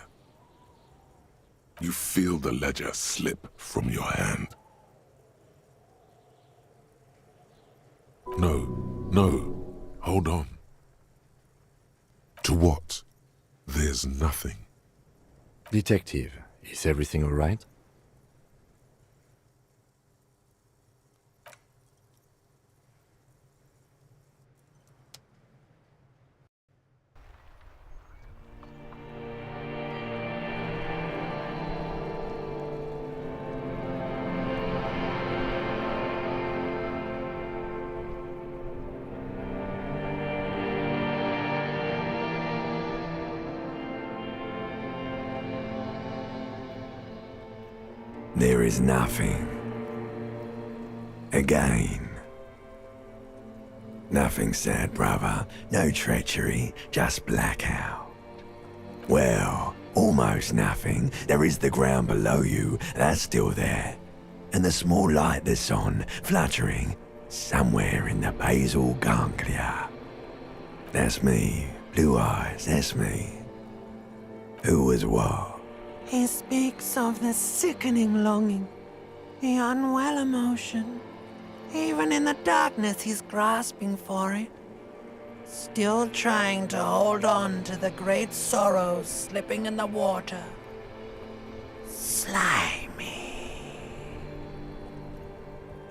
You feel the ledger slip from your hand. No, hold on. To what? There's nothing. Detective, is everything all right? There is nothing. Again. Nothing sad, brother. No treachery, just blackout. Well, almost nothing. There is the ground below you, that's still there. And the small light that's on, fluttering, somewhere in the basal ganglia. That's me. Blue eyes, that's me. Who was what? He speaks of the sickening longing, the unwell emotion. Even in the darkness, he's grasping for it. Still trying to hold on to the great sorrows slipping in the water. Slimy.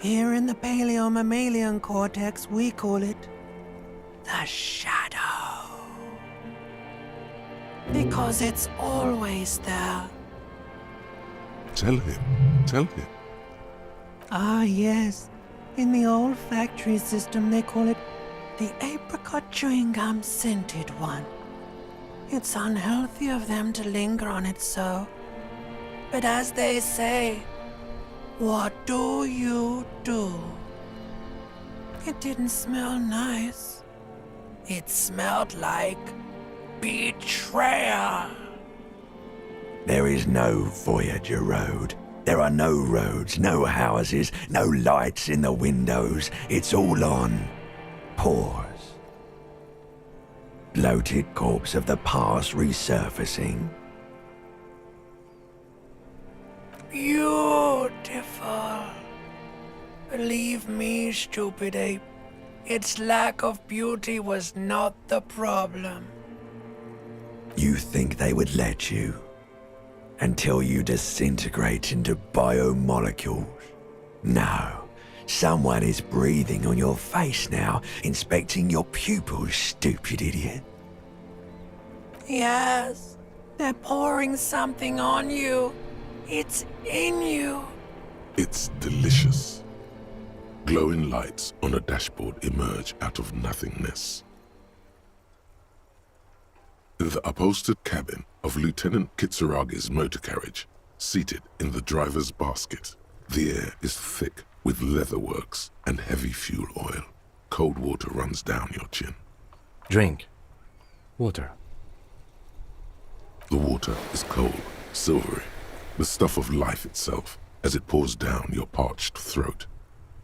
Here in the paleo-mammalian cortex, we call it the shadow. Because it's always there. Tell him. Ah, yes. In the olfactory system, they call it the apricot chewing gum scented one. It's unhealthy of them to linger on it so. But as they say, what do you do? It didn't smell nice. It smelled like betrayal. There is no Voyager Road. There are no roads, no houses, no lights in the windows. It's all on pause. Bloated corpse of the past resurfacing. Beautiful. Believe me, stupid ape, its lack of beauty was not the problem. You think they would let you? Until you disintegrate into biomolecules? No. Someone is breathing on your face now, inspecting your pupils, stupid idiot. Yes, they're pouring something on you. It's in you. It's delicious. Glowing lights on a dashboard emerge out of nothingness. The upholstered cabin of Lieutenant Kitsuragi's motor carriage, seated in the driver's basket. The air is thick with leatherworks and heavy fuel oil. Cold water runs down your chin. Drink. Water. The water is cold, silvery, the stuff of life itself as it pours down your parched throat.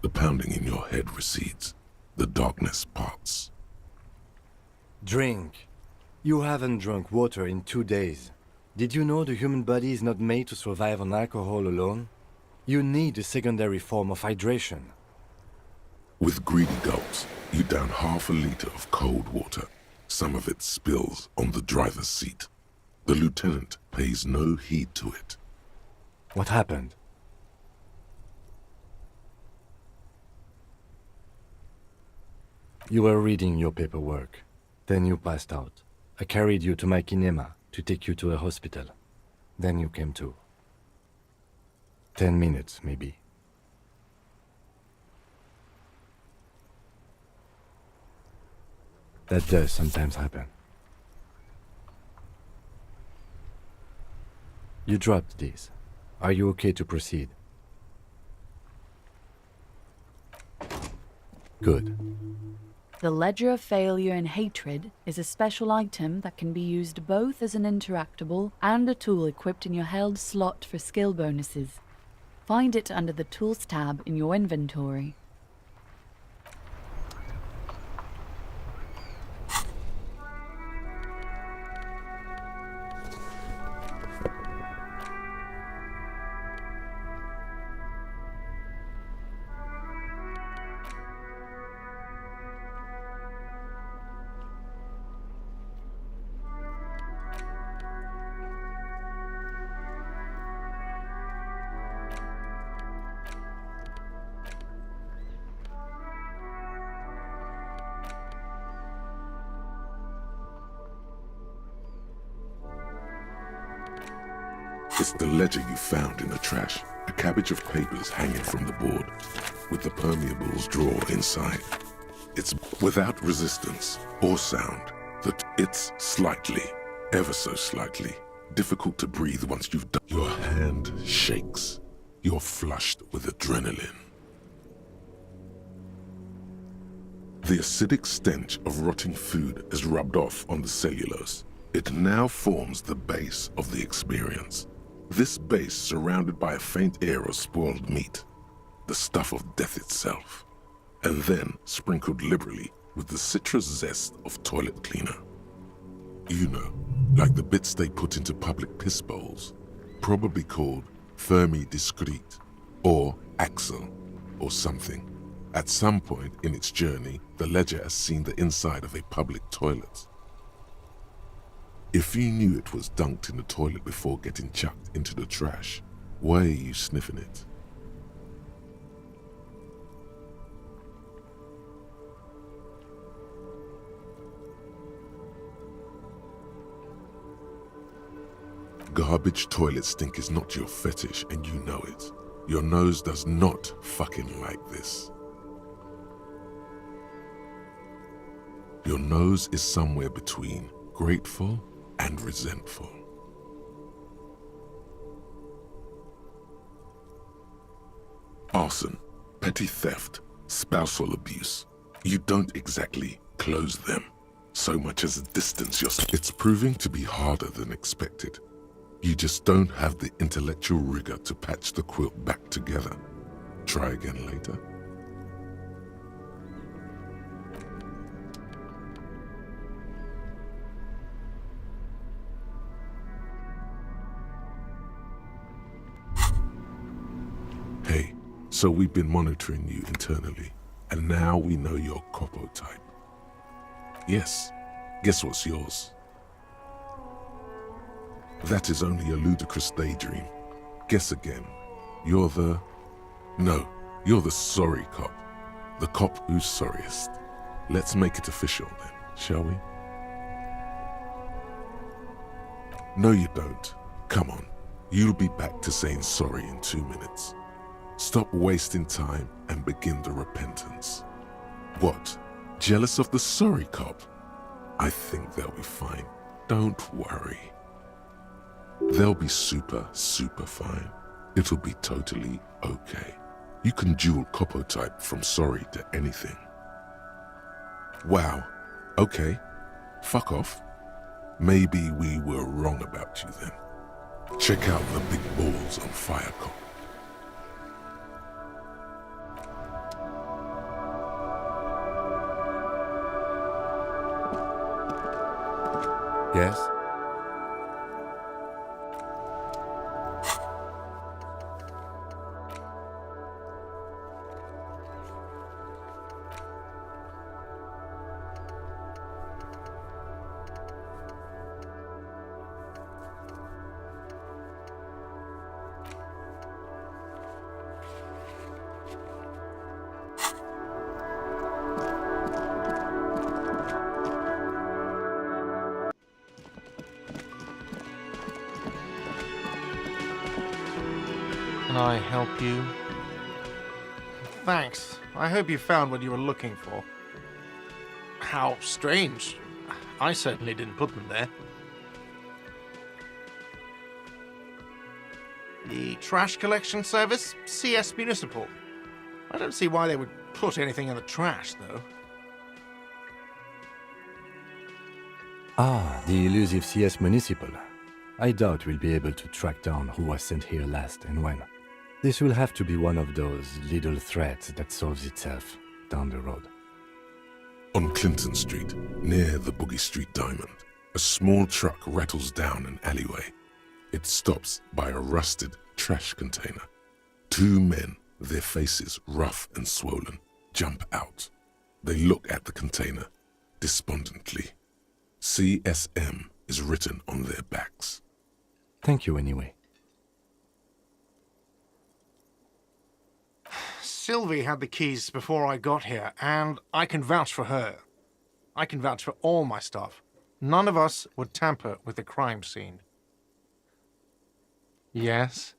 The pounding in your head recedes. The darkness parts. Drink. You haven't drunk water in 2 days. Did you know the human body is not made to survive on alcohol alone? You need a secondary form of hydration. With greedy gulps, you down half a liter of cold water. Some of it spills on the driver's seat. The lieutenant pays no heed to it. What happened? You were reading your paperwork. Then you passed out. I carried you to my kinema to take you to a hospital. Then you came to. 10 minutes, maybe. That does sometimes happen. You dropped these. Are you okay to proceed? Good. The Ledger of Failure and Hatred is a special item that can be used both as an interactable and a tool equipped in your held slot for skill bonuses. Find it under the Tools tab in your inventory. It's the ledger you found in the trash, a cabbage of papers hanging from the board, with the permeables drawer inside. It's without resistance or sound, that it's slightly, ever so slightly, difficult to breathe once you've done. Your hand shakes. You're flushed with adrenaline. The acidic stench of rotting food is rubbed off on the cellulose. It now forms the base of the experience. This base surrounded by a faint air of spoiled meat, the stuff of death itself, and then sprinkled liberally with the citrus zest of toilet cleaner. You know, like the bits they put into public piss bowls, probably called Fermi Discrete, or Axle, or something. At some point in its journey, the ledger has seen the inside of a public toilet. If you knew it was dunked in the toilet before getting chucked into the trash, why are you sniffing it? Garbage toilet stink is not your fetish, and you know it. Your nose does not fucking like this. Your nose is somewhere between grateful and resentful. Arson, petty theft, spousal abuse. You don't exactly close them, so much as distance yourself. It's proving to be harder than expected. You just don't have the intellectual rigor to patch the quilt back together. Try again later. Hey, so we've been monitoring you internally, and now we know your Copo type. Yes, guess what's yours? That is only a ludicrous daydream. Guess again. You're the... No, You're the sorry cop. The cop who's sorriest. Let's make it official then, shall we? No, you don't. Come on. You'll be back to saying sorry in 2 minutes. Stop wasting time and begin the repentance. What? Jealous of the sorry cop? I think they'll be fine. Don't worry. They'll be super, super fine. It'll be totally okay. You can dual copo type from sorry to anything. Wow. Okay. Fuck off. Maybe we were wrong about you then. Check out the big balls on fire, cop. Yes? Can I help you? Thanks. I hope you found what you were looking for. How strange. I certainly didn't put them there. The trash collection service? CS Municipal. I don't see why they would put anything in the trash, though. Ah, the elusive CS Municipal. I doubt we'll be able to track down who was sent here last and when. This will have to be one of those little threats that solves itself down the road. On Clinton Street, near the Boogie Street Diamond, a small truck rattles down an alleyway. It stops by a rusted trash container. 2 men, their faces rough and swollen, jump out. They look at the container, despondently. CSM is written on their backs. Thank you anyway. Sylvie had the keys before I got here, and I can vouch for her. I can vouch for all my stuff. None of us would tamper with the crime scene. Yes?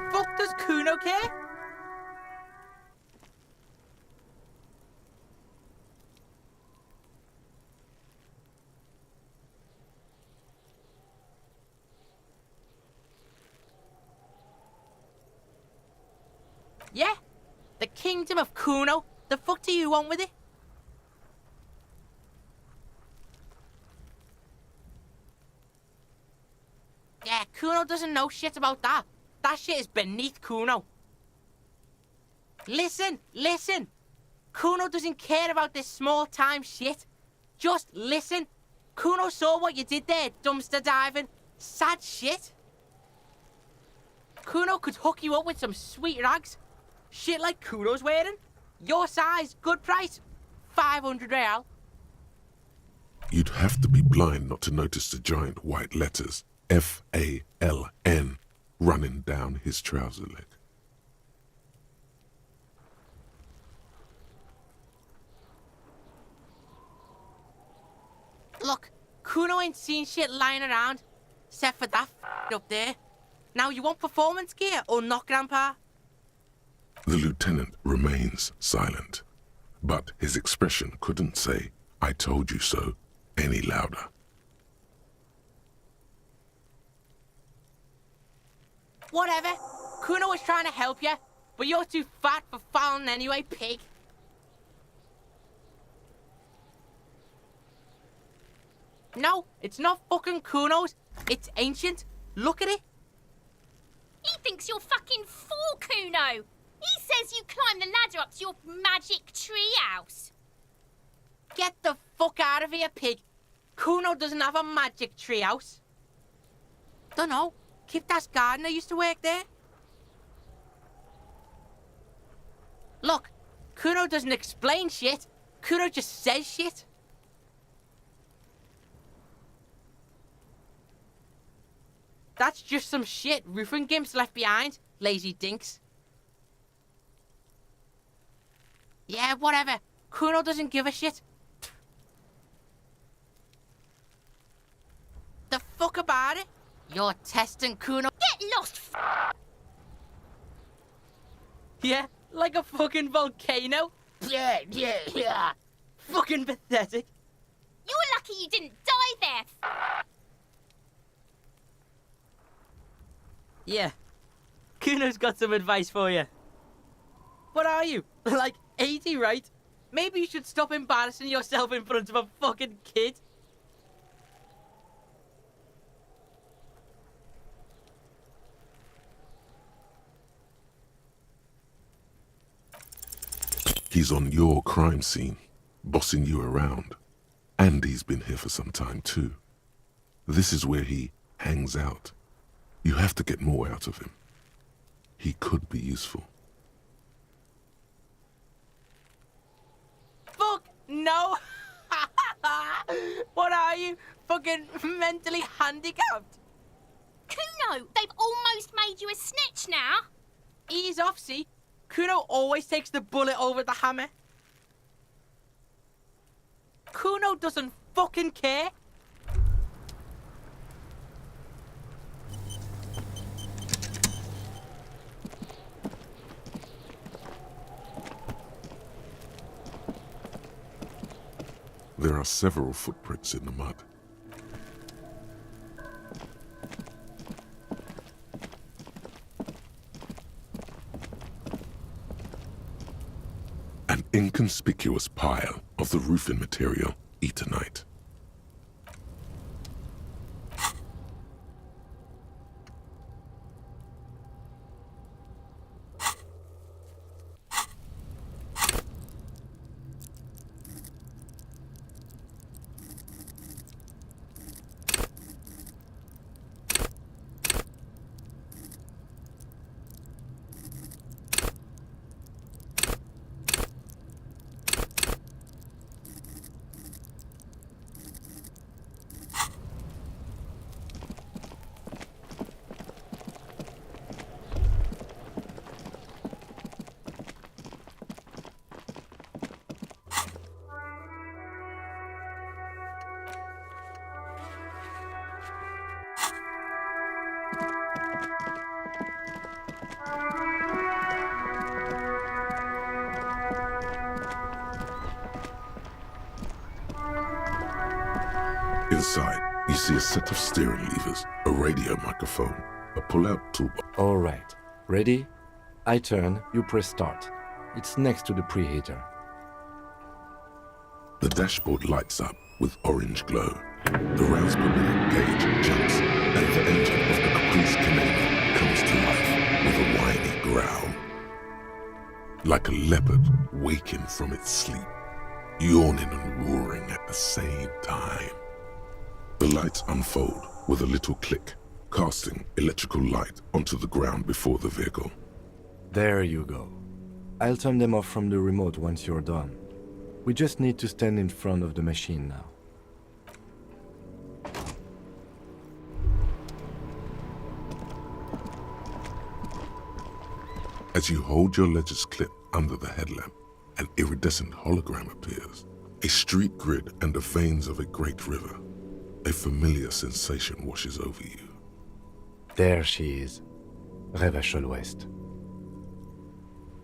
Fuck does Kuno care? Yeah? The Kingdom of Kuno? The fuck do you want with it? Yeah, Kuno doesn't know shit about that. That shit is beneath Kuno. Listen, listen. Kuno doesn't care about this small-time shit. Just listen. Kuno saw what you did there, dumpster diving. Sad shit. Kuno could hook you up with some sweet rags. Shit like Kuno's wearing. Your size, good price. 500 real. You'd have to be blind not to notice the giant white letters FALN running down his trouser leg. Look, Kuno ain't seen shit lying around, except for that up there. Now you want performance gear or not, Grandpa? The lieutenant remains silent, but his expression couldn't say, "I told you so," any louder. Whatever. Kuno was trying to help you. but you're too fat for fouling anyway, pig. No, it's not fucking Kuno's. It's ancient. Look at it. He thinks you're fucking fool, Kuno. He says you climb the ladder up to your magic tree house. Get the fuck out of here, pig. Kuno doesn't have a magic treehouse. Dunno. Kiptas gardener used to work there. Look, Kuno doesn't explain shit. Kuno just says shit. That's just some shit roofing gimps left behind, lazy dinks. Yeah, whatever. Kuno doesn't give a shit. The fuck about it? You're testing Kuno. Get lost, Yeah, like a fucking volcano. Yeah. Fucking pathetic. You're lucky you didn't die there. Yeah. Kuno's got some advice for you. What are you? Like 80, right? Maybe you should stop embarrassing yourself in front of a fucking kid. He's on your crime scene, bossing you around. And he's been here for some time too. This is where he hangs out. You have to get more out of him. He could be useful. Fuck no! What are you? Fucking mentally handicapped? Kuno, they've almost made you a snitch now. Ease off, see? Kuno always takes the bullet over the hammer. Kuno doesn't fucking care. There are several footprints in the mud. An inconspicuous pile of the roofing material, eternite. Inside, you see a set of steering levers, a radio microphone, a pull-out toolbox. All right. Ready? I turn, you press start. It's next to the preheater. The dashboard lights up with orange glow. The rounds per minute gauge jumps, and the engine of the Caprice Canadian comes to life with a whiny growl. Like a leopard waking from its sleep, yawning and roaring at the same time. The lights unfold with a little click, casting electrical light onto the ground before the vehicle. There you go. I'll turn them off from the remote once you're done. We just need to stand in front of the machine now. As you hold your ledger's clip under the headlamp, an iridescent hologram appears. A street grid and the veins of a great river. A familiar sensation washes over you. There she is. Revachol West.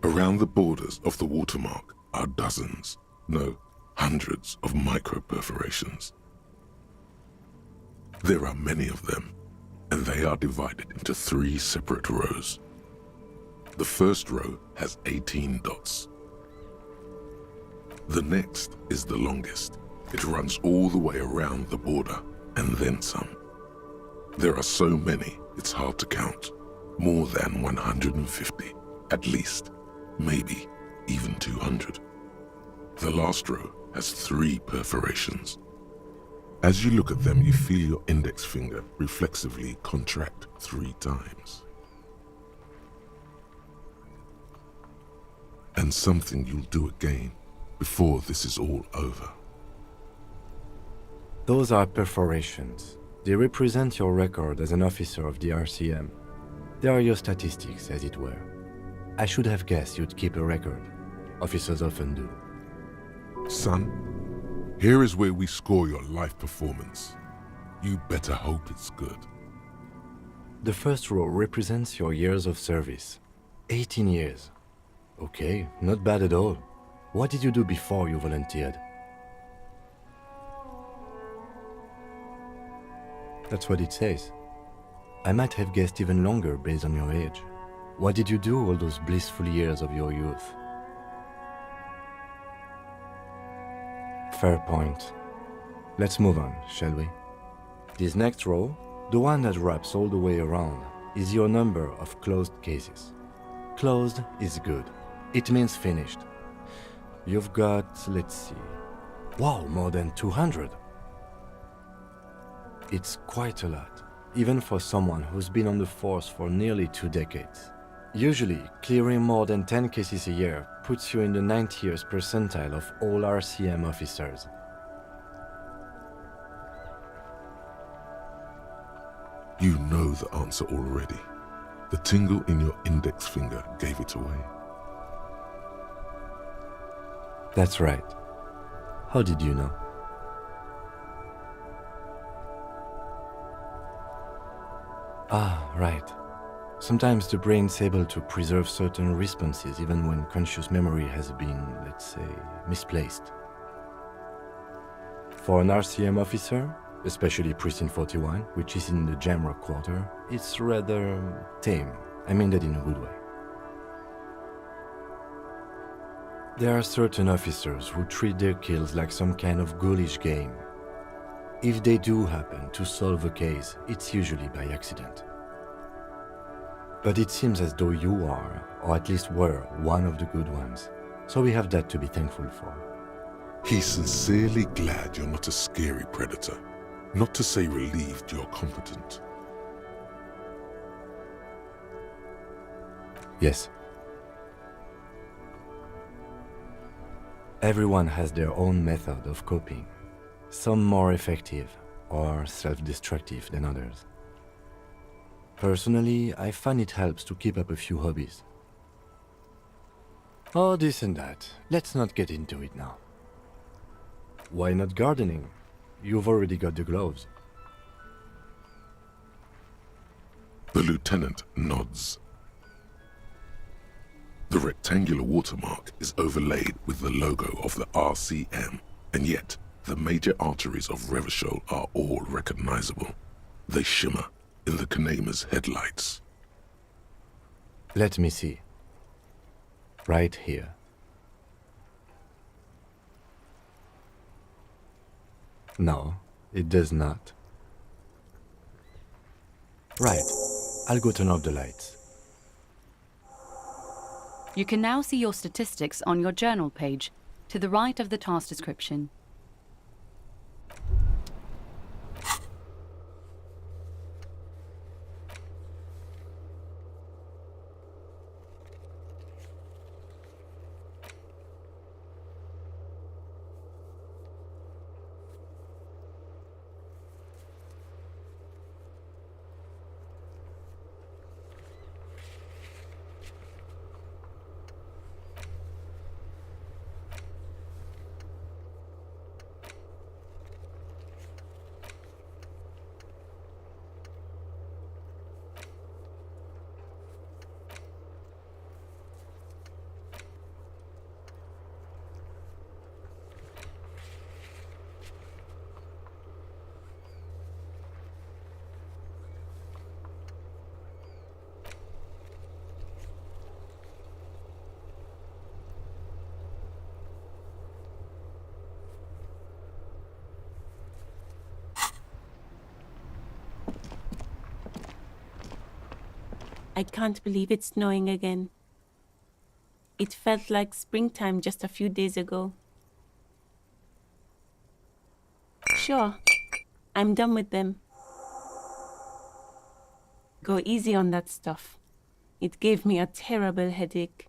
Around the borders of the watermark are dozens, no, hundreds of micro-perforations. There are many of them, and they are divided into 3 separate rows. The first row has 18 dots. The next is the longest. It runs all the way around the border, and then some. There are so many, it's hard to count. More than 150, at least. Maybe even 200. The last row has 3 perforations. As you look at them, you feel your index finger reflexively contract 3 times. And something you'll do again before this is all over. Those are perforations. They represent your record as an officer of the RCM. They are your statistics, as it were. I should have guessed you'd keep a record. Officers often do. Son, here is where we score your life performance. You better hope it's good. The first row represents your years of service. 18 years. Okay, not bad at all. What did you do before you volunteered? That's what it says. I might have guessed even longer based on your age. What did you do all those blissful years of your youth? Fair point. Let's move on, shall we? This next row, the one that wraps all the way around, is your number of closed cases. Closed is good. It means finished. You've got, let's see... Wow, more than 200! It's quite a lot, even for someone who's been on the force for nearly 2 decades. Usually, clearing more than 10 cases a year puts you in the 90th percentile of all RCM officers. You know the answer already. The tingle in your index finger gave it away. That's right. How did you know? Ah, right. Sometimes the brain's able to preserve certain responses even when conscious memory has been, let's say, misplaced. For an RCM officer, especially Precinct 41, which is in the Jamrock quarter, it's rather tame. I mean that in a good way. There are certain officers who treat their kills like some kind of ghoulish game. If they do happen to solve a case, it's usually by accident. But it seems as though you are, or at least were, one of the good ones. So we have that to be thankful for. He's sincerely glad you're not a scary predator. Not to say relieved you're competent. Yes. Everyone has their own method of coping, some more effective or self-destructive than others. Personally, I find it helps to keep up a few hobbies. Oh, this and that. Let's not get into it now. Why not gardening? You've already got the gloves. The lieutenant nods. The rectangular watermark is overlaid with the logo of the RCM, and yet the major arteries of Revachol are all recognizable. They shimmer in the Kanema's headlights. Let me see. Right here. No, it does not. Right. I'll go turn off the lights. You can now see your statistics on your journal page, to the right of the task description. I can't believe it's snowing again. It felt like springtime just a few days ago. Sure, I'm done with them. Go easy on that stuff. It gave me a terrible headache.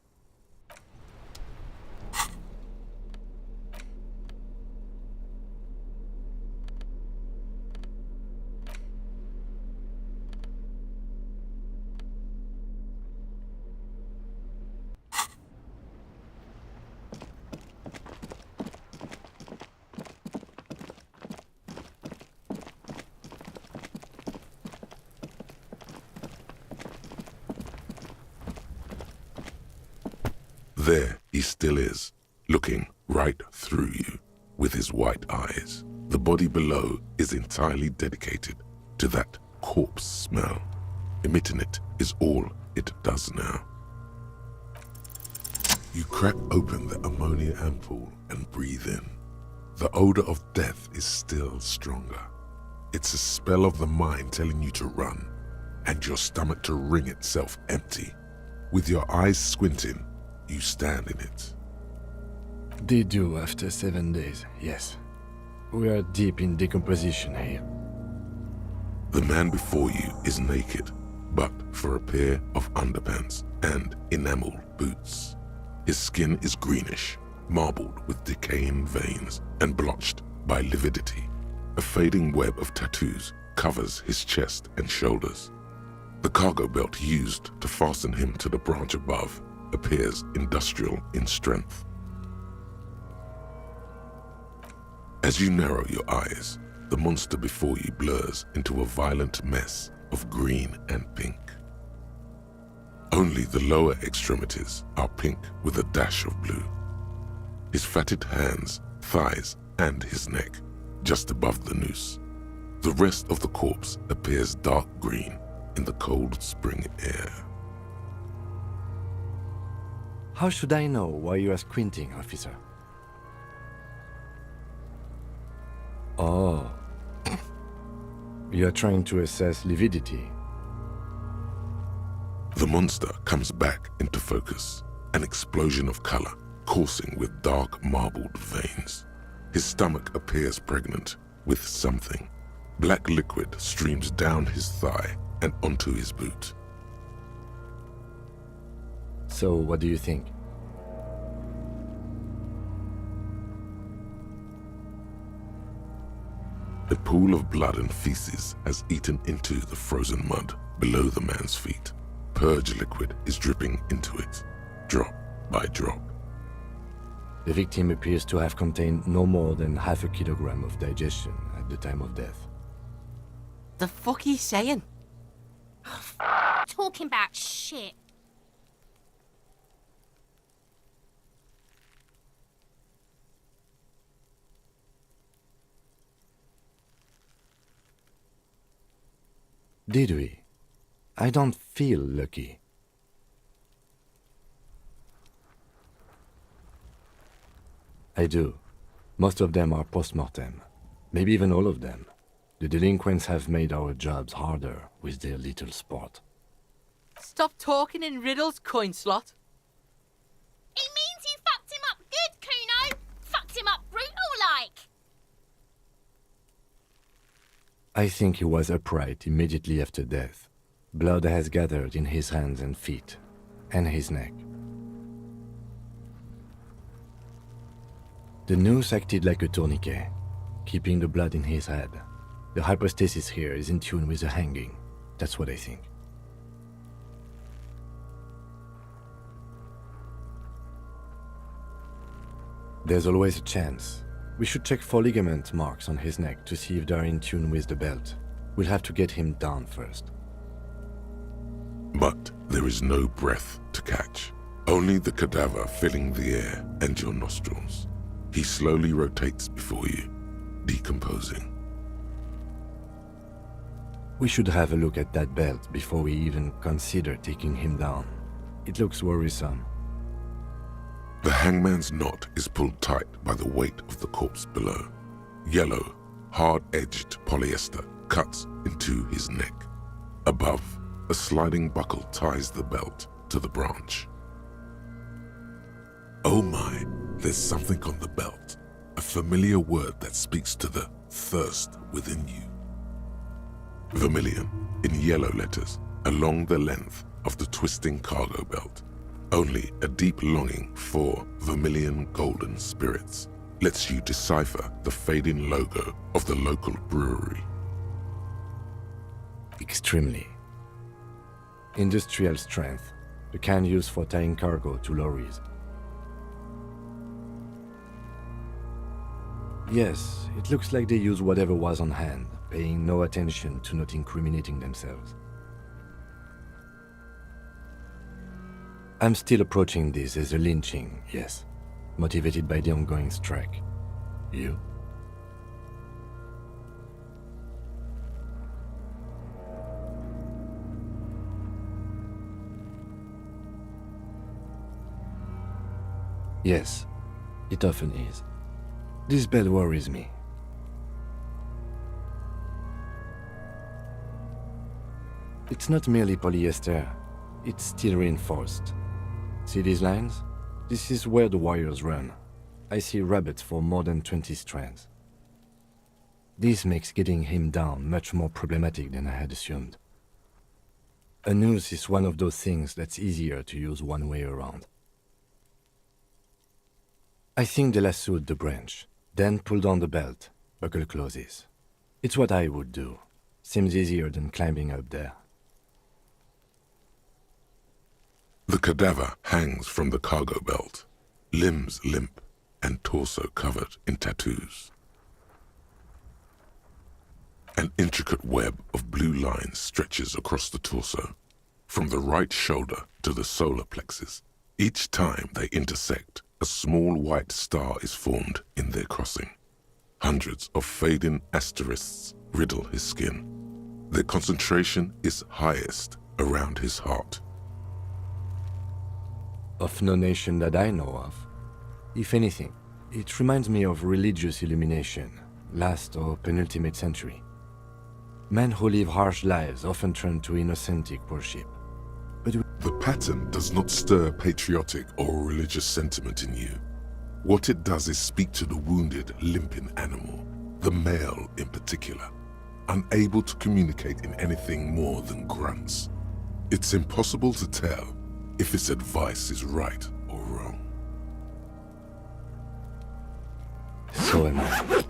There he still is, looking right through you with his white eyes. The body below is entirely dedicated to that corpse smell. Emitting it is all it does now. You crack open the ammonia ampoule and breathe in. The odor of death is still stronger. It's a spell of the mind telling you to run, and your stomach to wring itself empty. With your eyes squinting, you stand in it. They do after 7 days, yes. We are deep in decomposition here. The man before you is naked, but for a pair of underpants and enamel boots. His skin is greenish, marbled with decaying veins and blotched by lividity. A fading web of tattoos covers his chest and shoulders. The cargo belt used to fasten him to the branch above appears industrial in strength. As you narrow your eyes, the monster before you blurs into a violent mess of green and pink. Only the lower extremities are pink with a dash of blue. His fatted hands, thighs, and his neck just above the noose. The rest of the corpse appears dark green in the cold spring air. How should I know why you are squinting, officer? Oh. You are trying to assess lividity. The monster comes back into focus, an explosion of color coursing with dark marbled veins. His stomach appears pregnant with something. Black liquid streams down his thigh and onto his boot. So, what do you think? A pool of blood and feces has eaten into the frozen mud below the man's feet. Purge liquid is dripping into it, drop by drop. The victim appears to have contained no more than half a kilogram of digestion at the time of death. The fuck he's saying? Talking about shit. Did we? I don't feel lucky. I do. Most of them are post-mortem. Maybe even all of them. The delinquents have made our jobs harder with their little sport. Stop talking in riddles, coin slot. It means you fucked him up good, Kuno. Fucked him up brutal-like. I think he was upright immediately after death. Blood has gathered in his hands and feet, and his neck. The noose acted like a tourniquet, keeping the blood in his head. The hypostasis here is in tune with the hanging. That's what I think. There's always a chance. We should check for ligament marks on his neck to see if they're in tune with the belt. We'll have to get him down first. But there is no breath to catch. Only the cadaver filling the air and your nostrils. He slowly rotates before you, decomposing. We should have a look at that belt before we even consider taking him down. It looks worrisome. The hangman's knot is pulled tight by the weight of the corpse below. Yellow, hard-edged polyester cuts into his neck. Above, A sliding buckle ties the belt to the branch. Oh my, there's something on the belt. A familiar word that speaks to the thirst within you. Vermilion, in yellow letters, along the length of the twisting cargo belt. Only a deep longing for vermilion golden spirits lets you decipher the fading logo of the local brewery. Extremely. Industrial strength, the kind used for tying cargo to lorries. Yes, it looks like they use whatever was on hand, paying no attention to not incriminating themselves. I'm still approaching this as a lynching, yes, motivated by the ongoing strike. You? Yes, it often is. This bell worries me. It's not merely polyester, it's steel reinforced. See these lines? This is where the wires run. I see rabbits for more than 20 strands. This makes getting him down much more problematic than I had assumed. A noose is one of those things that's easier to use one way around. I think they lassoed the branch, then pulled on the belt, buckle closes. It's what I would do. Seems easier than climbing up there. The cadaver hangs from the cargo belt, limbs limp and torso covered in tattoos. An intricate web of blue lines stretches across the torso, from the right shoulder to the solar plexus. Each time they intersect, a small white star is formed in their crossing. Hundreds of fading asterisks riddle his skin. Their concentration is highest around his heart. Of no nation that I know of. If anything, it reminds me of religious illumination, last or penultimate century. Men who live harsh lives often turn to innocentic worship. But the pattern does not stir patriotic or religious sentiment in you. What it does is speak to the wounded, limping animal, the male in particular, unable to communicate in anything more than grunts. It's impossible to tell if its advice is right or wrong. So am I.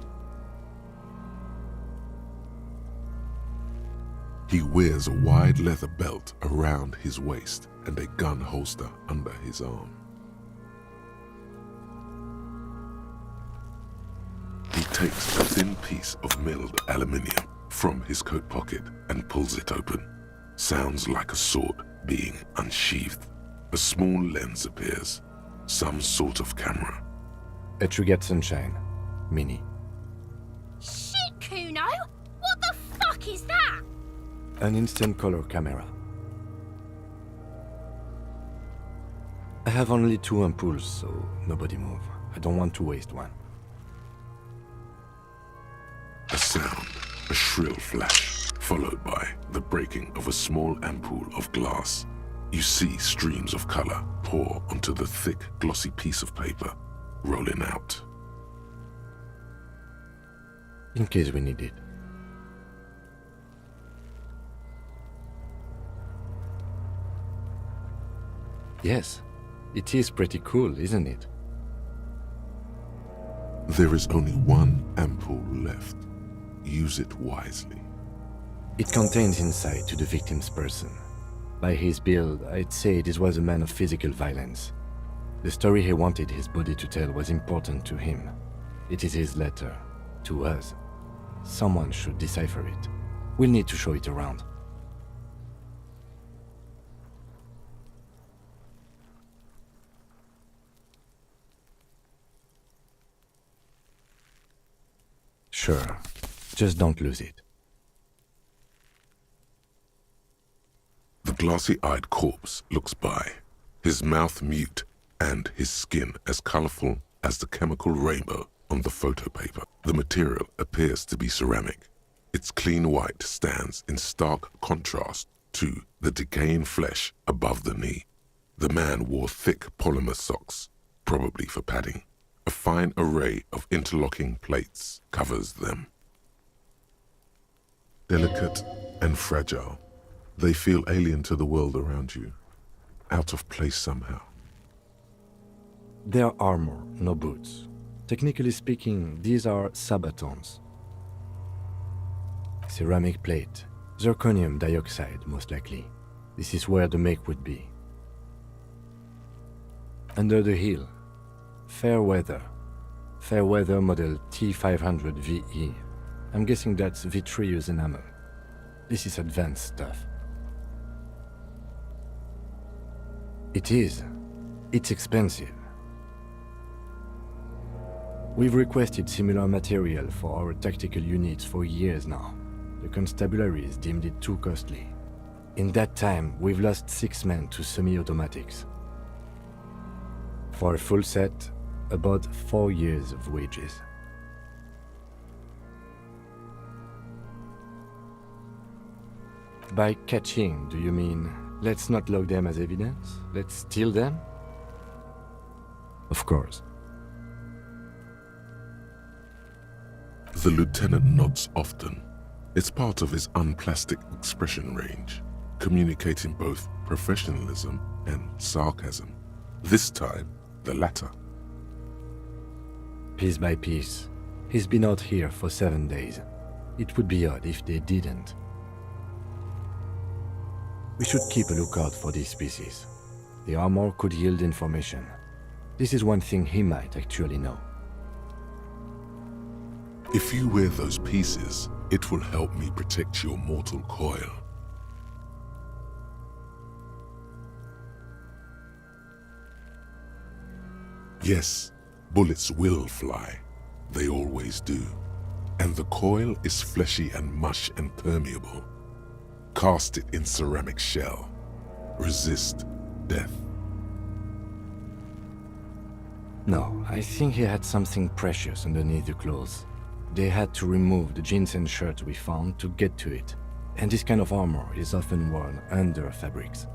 He wears a wide leather belt around his waist and a gun holster under his arm. He takes a thin piece of milled aluminium from his coat pocket and pulls it open. Sounds like a sword being unsheathed. A small lens appears, some sort of camera. A Trigger Sunshine, Mini. Shit, Kuno! What the fuck is that? An instant color camera. I have only 2 ampoules, so nobody move. I don't want to waste one. A sound, a shrill flash, followed by the breaking of a small ampoule of glass. You see streams of color pour onto the thick, glossy piece of paper, rolling out. In case we need it. Yes, it is pretty cool, isn't it? There is only one ampoule left. Use it wisely. It contains insight to the victim's person. By his build, I'd say this was a man of physical violence. The story he wanted his body to tell was important to him. It is his letter, to us. Someone should decipher it. We'll need to show it around. Sure, just don't lose it. The glassy-eyed corpse looks by, his mouth mute and his skin as colorful as the chemical rainbow on the photo paper. The material appears to be ceramic. Its clean white stands in stark contrast to the decaying flesh above the knee. The man wore thick polymer socks, probably for padding. A fine array of interlocking plates covers them. Delicate and fragile, they feel alien to the world around you, out of place somehow. They're armor, no boots. Technically speaking, these are sabatons. Ceramic plate, zirconium dioxide, most likely. This is where the make would be. Under the heel, fair weather model T500 VE. I'm guessing that's vitreous enamel. This is advanced stuff. It's expensive. We've requested similar material for our tactical units for years now. The constabularies deemed it too costly. In that time, we've lost 6 men to semi-automatics. For a full set, about 4 years of wages. By catching, do you mean let's not log them as evidence? Let's steal them? Of course. The lieutenant nods often. It's part of his unplastic expression range, communicating both professionalism and sarcasm. This time, the latter. Piece by piece. He's been out here for 7 days. It would be odd if they didn't. We should keep a lookout for these species. The armor could yield information. This is one thing he might actually know. If you wear those pieces, it will help me protect your mortal coil. Yes, bullets will fly. They always do. And the coil is fleshy and mush and permeable. Cast it in ceramic shell. Resist death. No, I think he had something precious underneath the clothes. They had to remove the jeans and shirts we found to get to it. And this kind of armor is often worn under fabrics.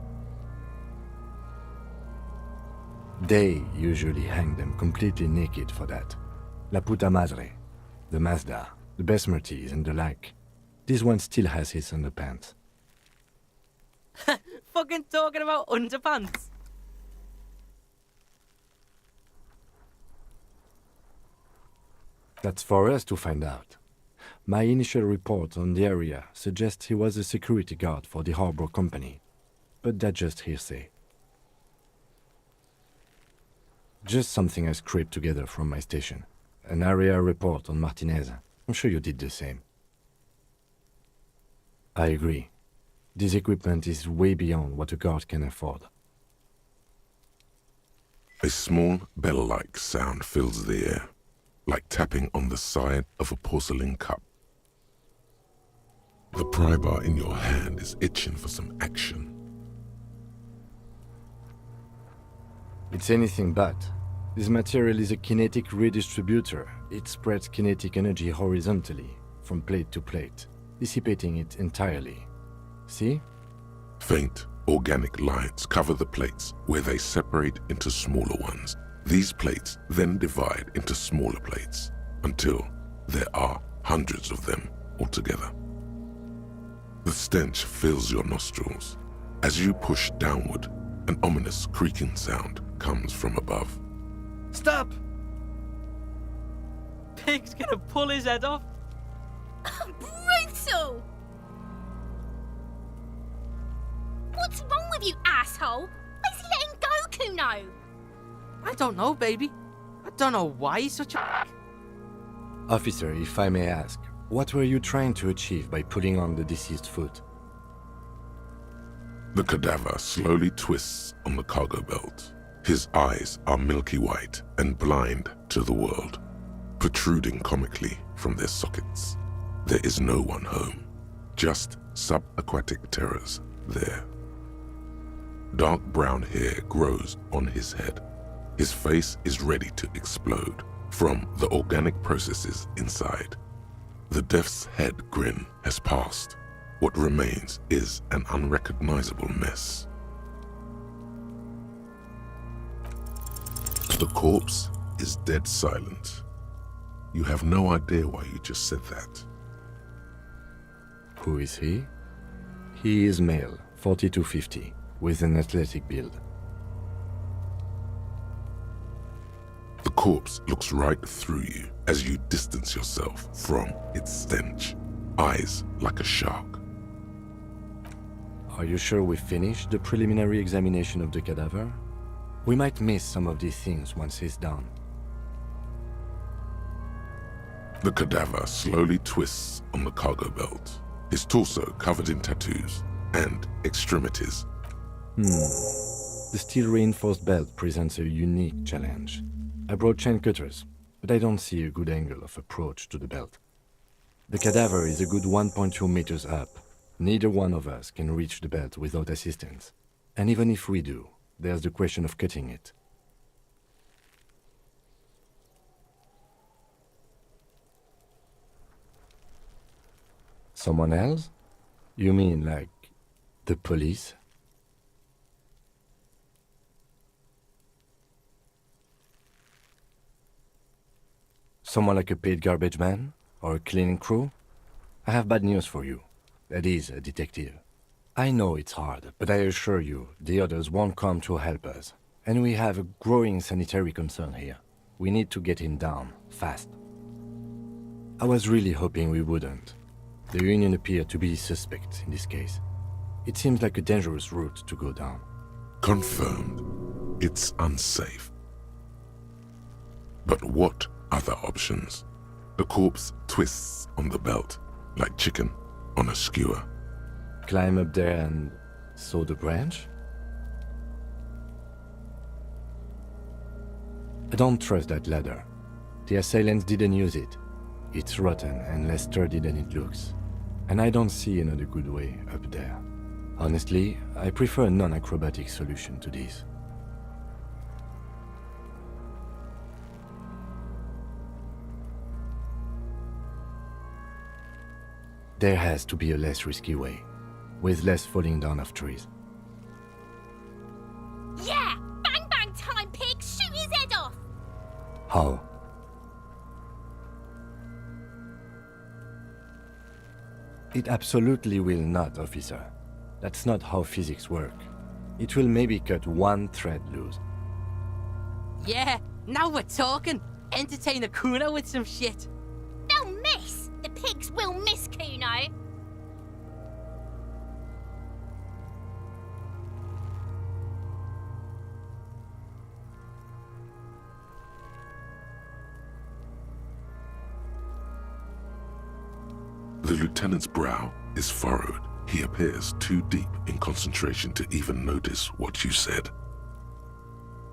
They usually hang them completely naked for that. La puta madre, the Mazda, the besmirties and the like. This one still has his underpants. Fucking talking about underpants. That's for us to find out. My initial report on the area suggests he was a security guard for the harbor company, but that's just hearsay. Just something I scraped together from my station. An area report on Martinez. I'm sure you did the same. I agree. This equipment is way beyond what a guard can afford. A small bell-like sound fills the air, like tapping on the side of a porcelain cup. The pry bar in your hand is itching for some action. It's anything but. This material is a kinetic redistributor. It spreads kinetic energy horizontally, from plate to plate, dissipating it entirely. See? Faint, organic lines cover the plates where they separate into smaller ones. These plates then divide into smaller plates until there are hundreds of them altogether. The stench fills your nostrils. As you push downward, an ominous creaking sound comes from above. Stop! Pig's gonna pull his head off. Brutal! What's wrong with you, asshole? Where's he letting go, Kuno? I don't know, baby. I don't know why he's such a... Officer, if I may ask, what were you trying to achieve by pulling on the deceased foot? The cadaver slowly twists on the cargo belt. His eyes are milky white and blind to the world, protruding comically from their sockets. There is no one home, just subaquatic terrors there. Dark brown hair grows on his head. His face is ready to explode from the organic processes inside. The death's head grin has passed. What remains is an unrecognizable mess. The corpse is dead silent. You have no idea why you just said that. Who is he? He is male, 40 to 50, with an athletic build. The corpse looks right through you as you distance yourself from its stench, eyes like a shark. Are you sure we finished the preliminary examination of the cadaver? We might miss some of these things once it's done. The cadaver slowly twists on the cargo belt, his torso covered in tattoos and extremities. The steel-reinforced belt presents a unique challenge. I brought chain cutters, but I don't see a good angle of approach to the belt. The cadaver is a good 1.2 meters up. Neither one of us can reach the belt without assistance. And even if we do, there's the question of cutting it. Someone else? You mean like the police? Someone like a paid garbage man? Or a cleaning crew? I have bad news for you. That is a detective. I know it's hard, but I assure you, the others won't come to help us. And we have a growing sanitary concern here. We need to get him down, fast. I was really hoping we wouldn't. The Union appeared to be suspect in this case. It seems like a dangerous route to go down. Confirmed. It's unsafe. But what other options? The corpse twists on the belt, like chicken on a skewer. Climb up there and saw the branch? I don't trust that ladder. The assailants didn't use it. It's rotten and less sturdy than it looks. And I don't see another good way up there. Honestly, I prefer a non-acrobatic solution to this. There has to be a less risky way, with less falling down of trees. Yeah! Bang bang time, pig! Shoot his head off! How? It absolutely will not, officer. That's not how physics work. It will maybe cut one thread loose. Yeah, now we're talking. Entertain a Kuno with some shit. They'll miss! The pigs will miss Kuno! The lieutenant's brow is furrowed. He appears too deep in concentration to even notice what you said.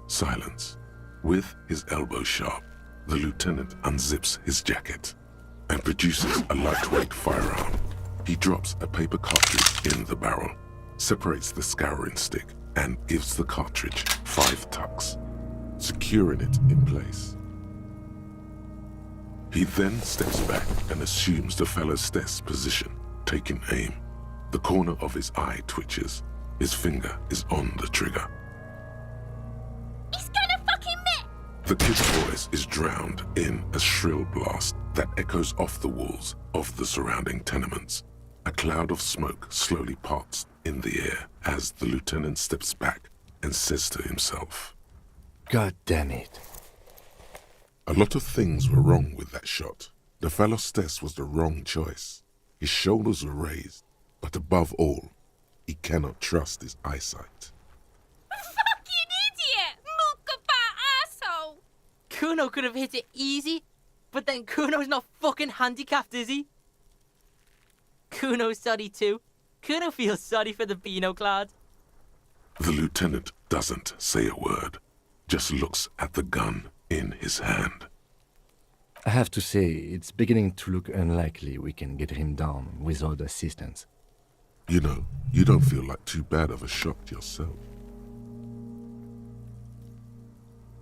Silence. With his elbow sharp, the lieutenant unzips his jacket and produces a lightweight firearm. He drops a paper cartridge in the barrel, separates the scouring stick, and gives the cartridge 5 tucks, securing it in place. He then steps back and assumes the fellow's desk position, taking aim. The corner of his eye twitches. His finger is on the trigger. He's gonna fucking miss! The kid's voice is drowned in a shrill blast that echoes off the walls of the surrounding tenements. A cloud of smoke slowly parts in the air as the lieutenant steps back and says to himself, God damn it. "A lot of things were wrong with that shot. The fellow's test was the wrong choice. His shoulders were raised, but above all, he cannot trust his eyesight." Fucking idiot! Mukabat asshole! Kuno could have hit it easy, but then Kuno's not fucking handicapped, is he? Kuno's sorry too. Kuno feels sorry for the Beano Clad. The lieutenant doesn't say a word, just looks at the gun in his hand. I have to say, it's beginning to look unlikely we can get him down without assistance. You know, you don't feel like too bad of a shot yourself.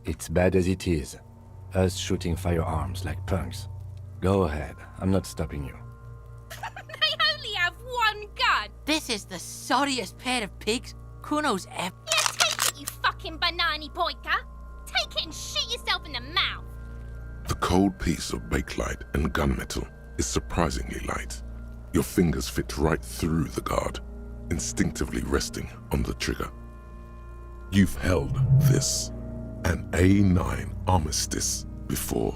It's bad as it is. Us shooting firearms like punks. Go ahead, I'm not stopping you. They only have one This is the sorriest pair of pigs Kuno's ever... Yeah, take it, you fucking banani poika. Take it and shoot yourself in the mouth. The cold piece of bakelite and gunmetal is surprisingly light. Your fingers fit right through the guard, instinctively resting on the trigger. You've held this, an A9 armistice, before.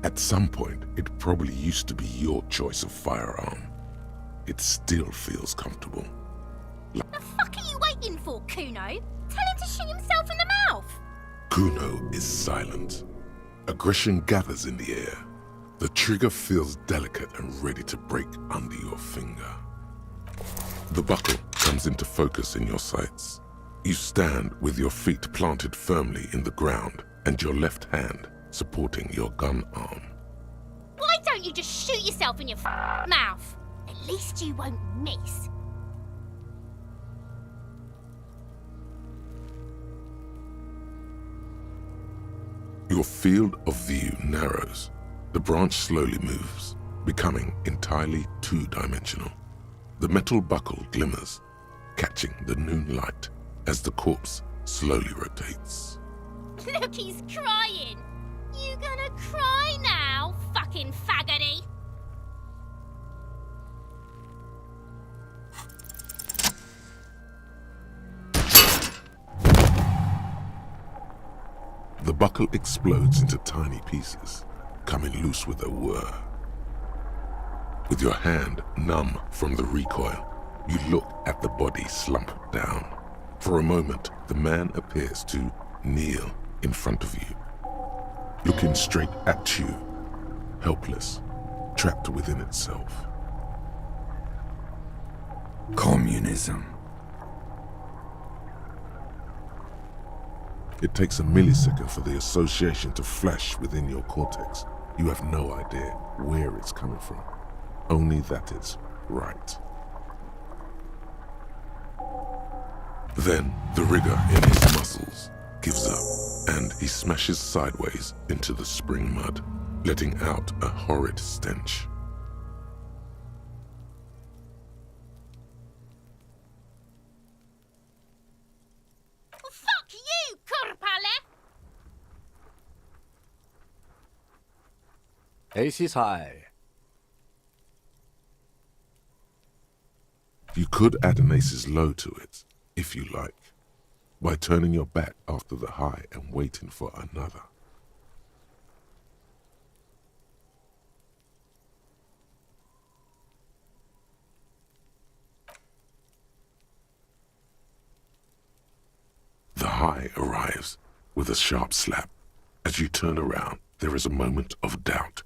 At some point, it probably used to be your choice of firearm. It still feels comfortable. The fuck are you waiting for, Kuno? Tell him to shoot himself in the mouth. Kuno is silent. Aggression gathers in the air. The trigger feels delicate and ready to break under your finger. The buckle comes into focus in your sights. You stand with your feet planted firmly in the ground and your left hand supporting your gun arm. Why don't you just shoot yourself in your mouth? At least you won't miss. Your field of view narrows. The branch slowly moves, becoming entirely two-dimensional. The metal buckle glimmers, catching the noon light as the corpse slowly rotates. Look, he's crying. You gonna cry now, fucking faggoty? The buckle explodes into tiny pieces, coming loose with a whir. With your hand numb from the recoil, you look at the body slump down. For a moment, the man appears to kneel in front of you, looking straight at you, helpless, trapped within itself. Communism. It takes a millisecond for the association to flash within your cortex. You have no idea where it's coming from, only that it's right. Then the rigor in his muscles gives up, and he smashes sideways into the spring mud, letting out a horrid stench. Fuck you, Kurpale! Ace is high. You could add an ace's low to it, if you like, by turning your back after the high and waiting for another. The high arrives with a sharp slap. As you turn around, there is a moment of doubt.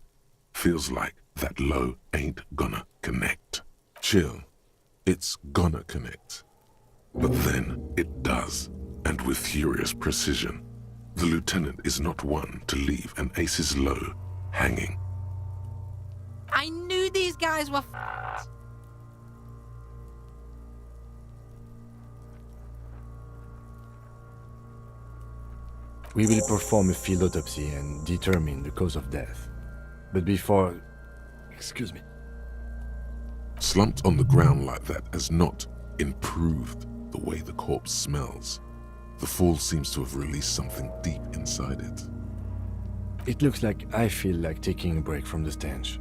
Feels like that low ain't gonna connect. Chill. It's gonna connect. But then it does, and with furious precision. The lieutenant is not one to leave an ace's low hanging. I knew these guys were f***ed. We will perform a field autopsy and determine the cause of death. But before... Excuse me. Slumped on the ground like that has not improved the way the corpse smells. The fall seems to have released something deep inside it. It looks like I feel like taking a break from the stench.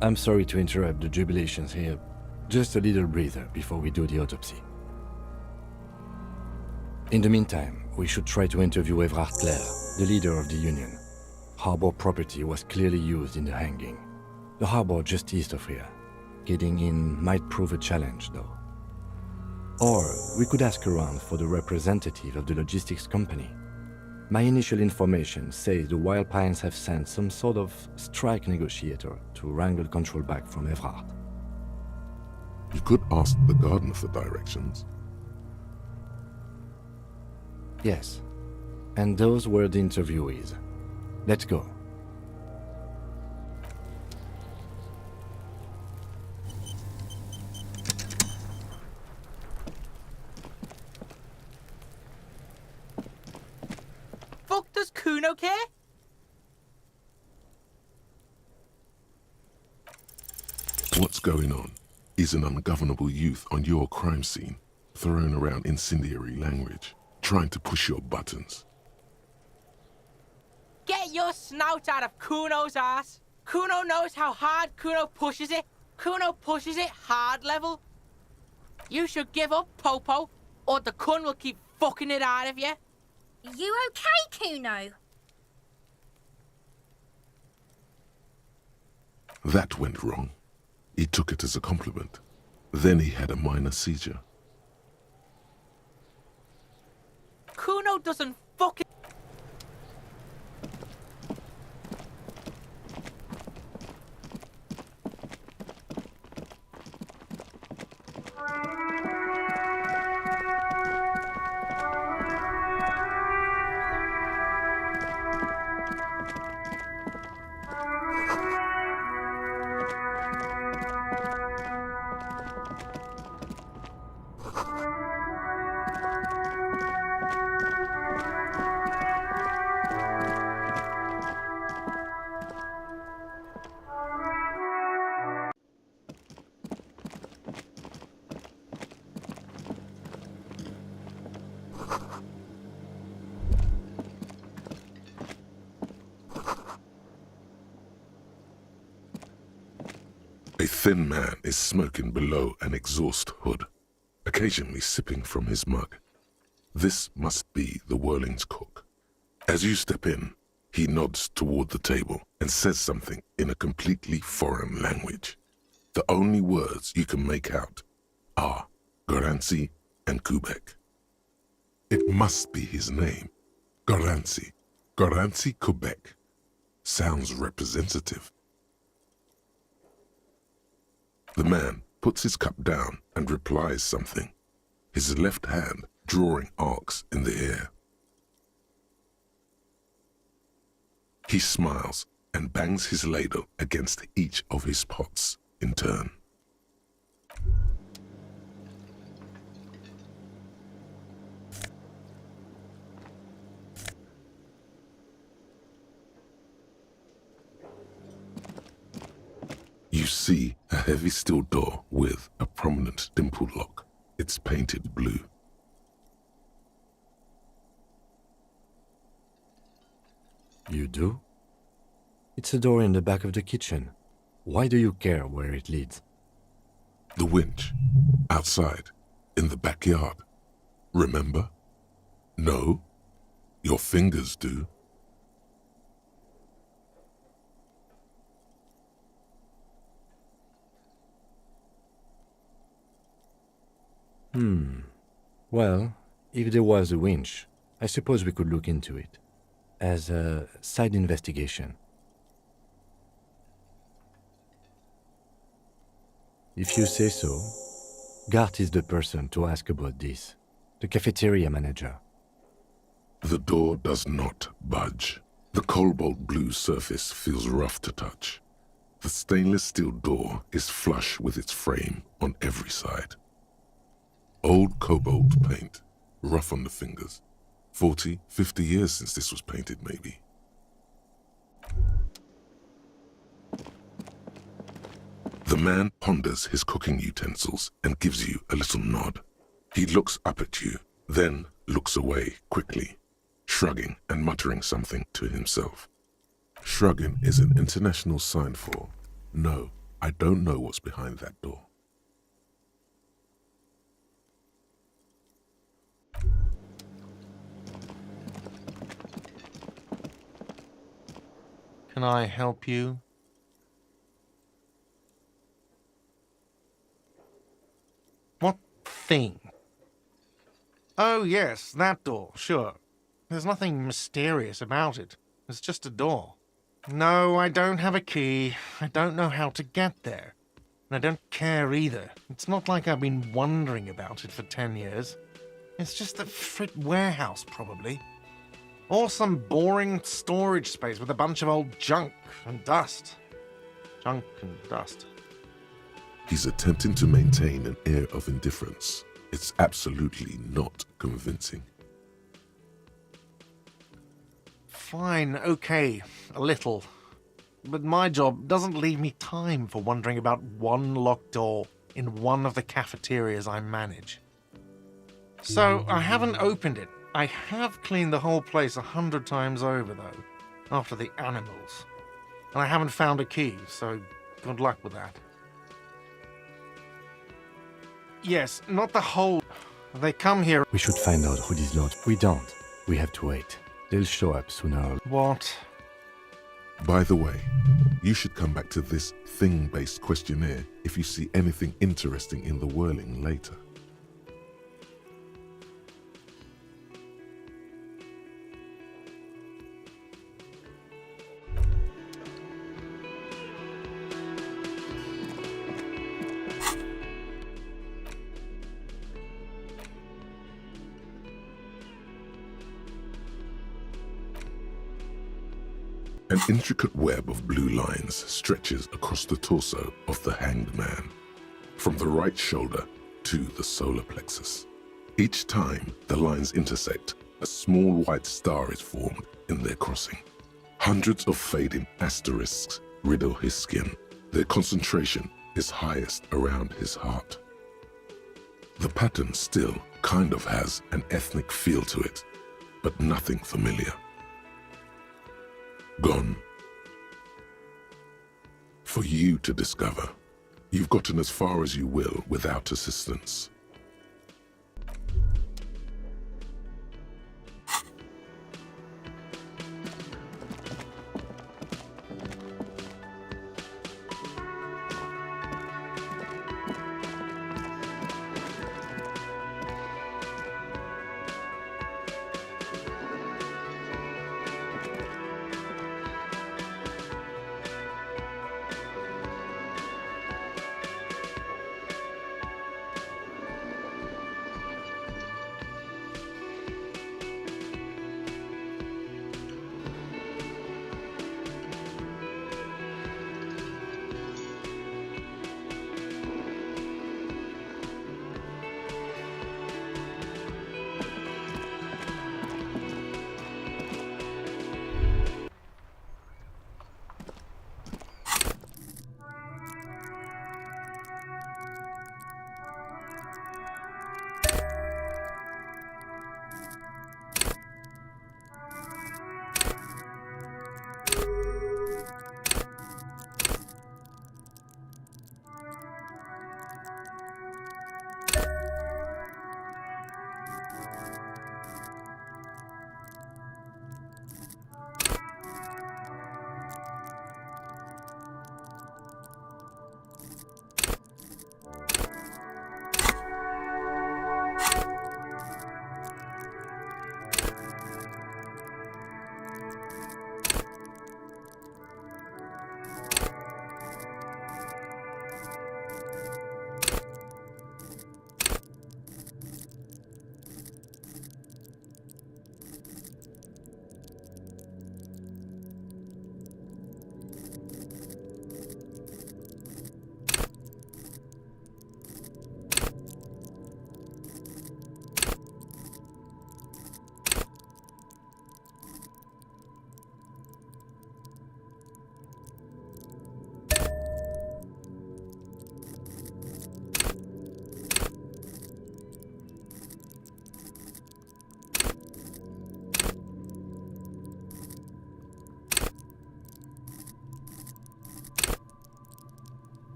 I'm sorry to interrupt the jubilations here. Just a little breather before we do the autopsy. In the meantime, we should try to interview Everard Clare, the leader of the Union. Harbor property was clearly used in the hanging. The harbor just east of here. Getting in might prove a challenge, though. Or we could ask around for the representative of the logistics company. My initial information says the Wild Pines have sent some sort of strike negotiator to wrangle control back from Everard. You could ask the gardener for directions. Yes, and those were the interviewees. Let's go. Fuck does Kuno care? What's going on? is an ungovernable youth on your crime scene, throwing around incendiary language, trying to push your buttons. Get your snout out of Kuno's ass. Kuno knows how hard Kuno pushes it. Kuno pushes it hard level. You should give up, Popo, or the Kun will keep fucking it out of you. You okay, Kuno? That went wrong. He took it as a compliment. Then he had a minor seizure. Kuno doesn't fucking... A thin man is smoking below an exhaust hood, occasionally sipping from his mug. This must be the Whirling's cook. As you step in, he nods toward the table and says something in a completely foreign language. The only words you can make out are Goranci and Kubek. It must be his name, Goranci. Goranci Kubek. Sounds representative. The man puts his cup down and replies something, his left hand drawing arcs in the air. He smiles and bangs his ladle against each of his pots in turn. You see a heavy steel door with a prominent dimple lock. It's painted blue. You do? It's a door in the back of the kitchen. Why do you care where it leads? The winch. Outside. In the backyard. Remember? No? Your fingers do. Well, if there was a winch, I suppose we could look into it. As a side investigation. If you say so, Gart is the person to ask about this. The cafeteria manager. The door does not budge. The cobalt blue surface feels rough to touch. The stainless steel door is flush with its frame on every side. Old cobalt paint, rough on the fingers. 40, 50 years since this was painted, maybe. The man ponders his cooking utensils and gives you a little nod. He looks up at you, then looks away quickly, shrugging and muttering something to himself. Shrugging is an international sign for, no, I don't know what's behind that door. Can I help you? What thing? Oh, yes, that door, sure. There's nothing mysterious about it. It's just a door. No, I don't have a key. I don't know how to get there. And I don't care either. It's not like I've been wondering about it for 10 years. It's just a frit warehouse, probably. Or some boring storage space with a bunch of old junk and dust. Junk and dust. He's attempting to maintain an air of indifference. It's absolutely not convincing. Fine, okay, a little. But my job doesn't leave me time for wondering about one locked door in one of the cafeterias I manage. So I haven't opened it. I have cleaned the whole place 100 times over, though, after the animals. And I haven't found a key, so good luck with that. Yes, not the whole... They come here... We should find out who these lords... We don't. We have to wait. They'll show up sooner or... What? By the way, you should come back to this thing-based questionnaire if you see anything interesting in the whirling later. An intricate web of blue lines stretches across the torso of the hanged man, from the right shoulder to the solar plexus. Each time the lines intersect, a small white star is formed in their crossing. Hundreds of fading asterisks riddle his skin. Their concentration is highest around his heart. The pattern still kind of has an ethnic feel to it, but nothing familiar. Gone. For you to discover. You've gotten as far as you will without assistance.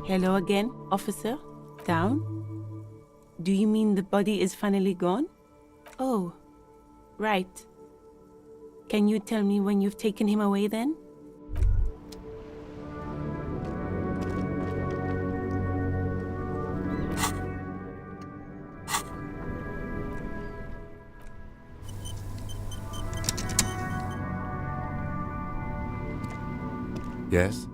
Hello again, officer. Down? Do you mean the body is finally gone? Oh, right. Can you tell me when you've taken him away then? Yes?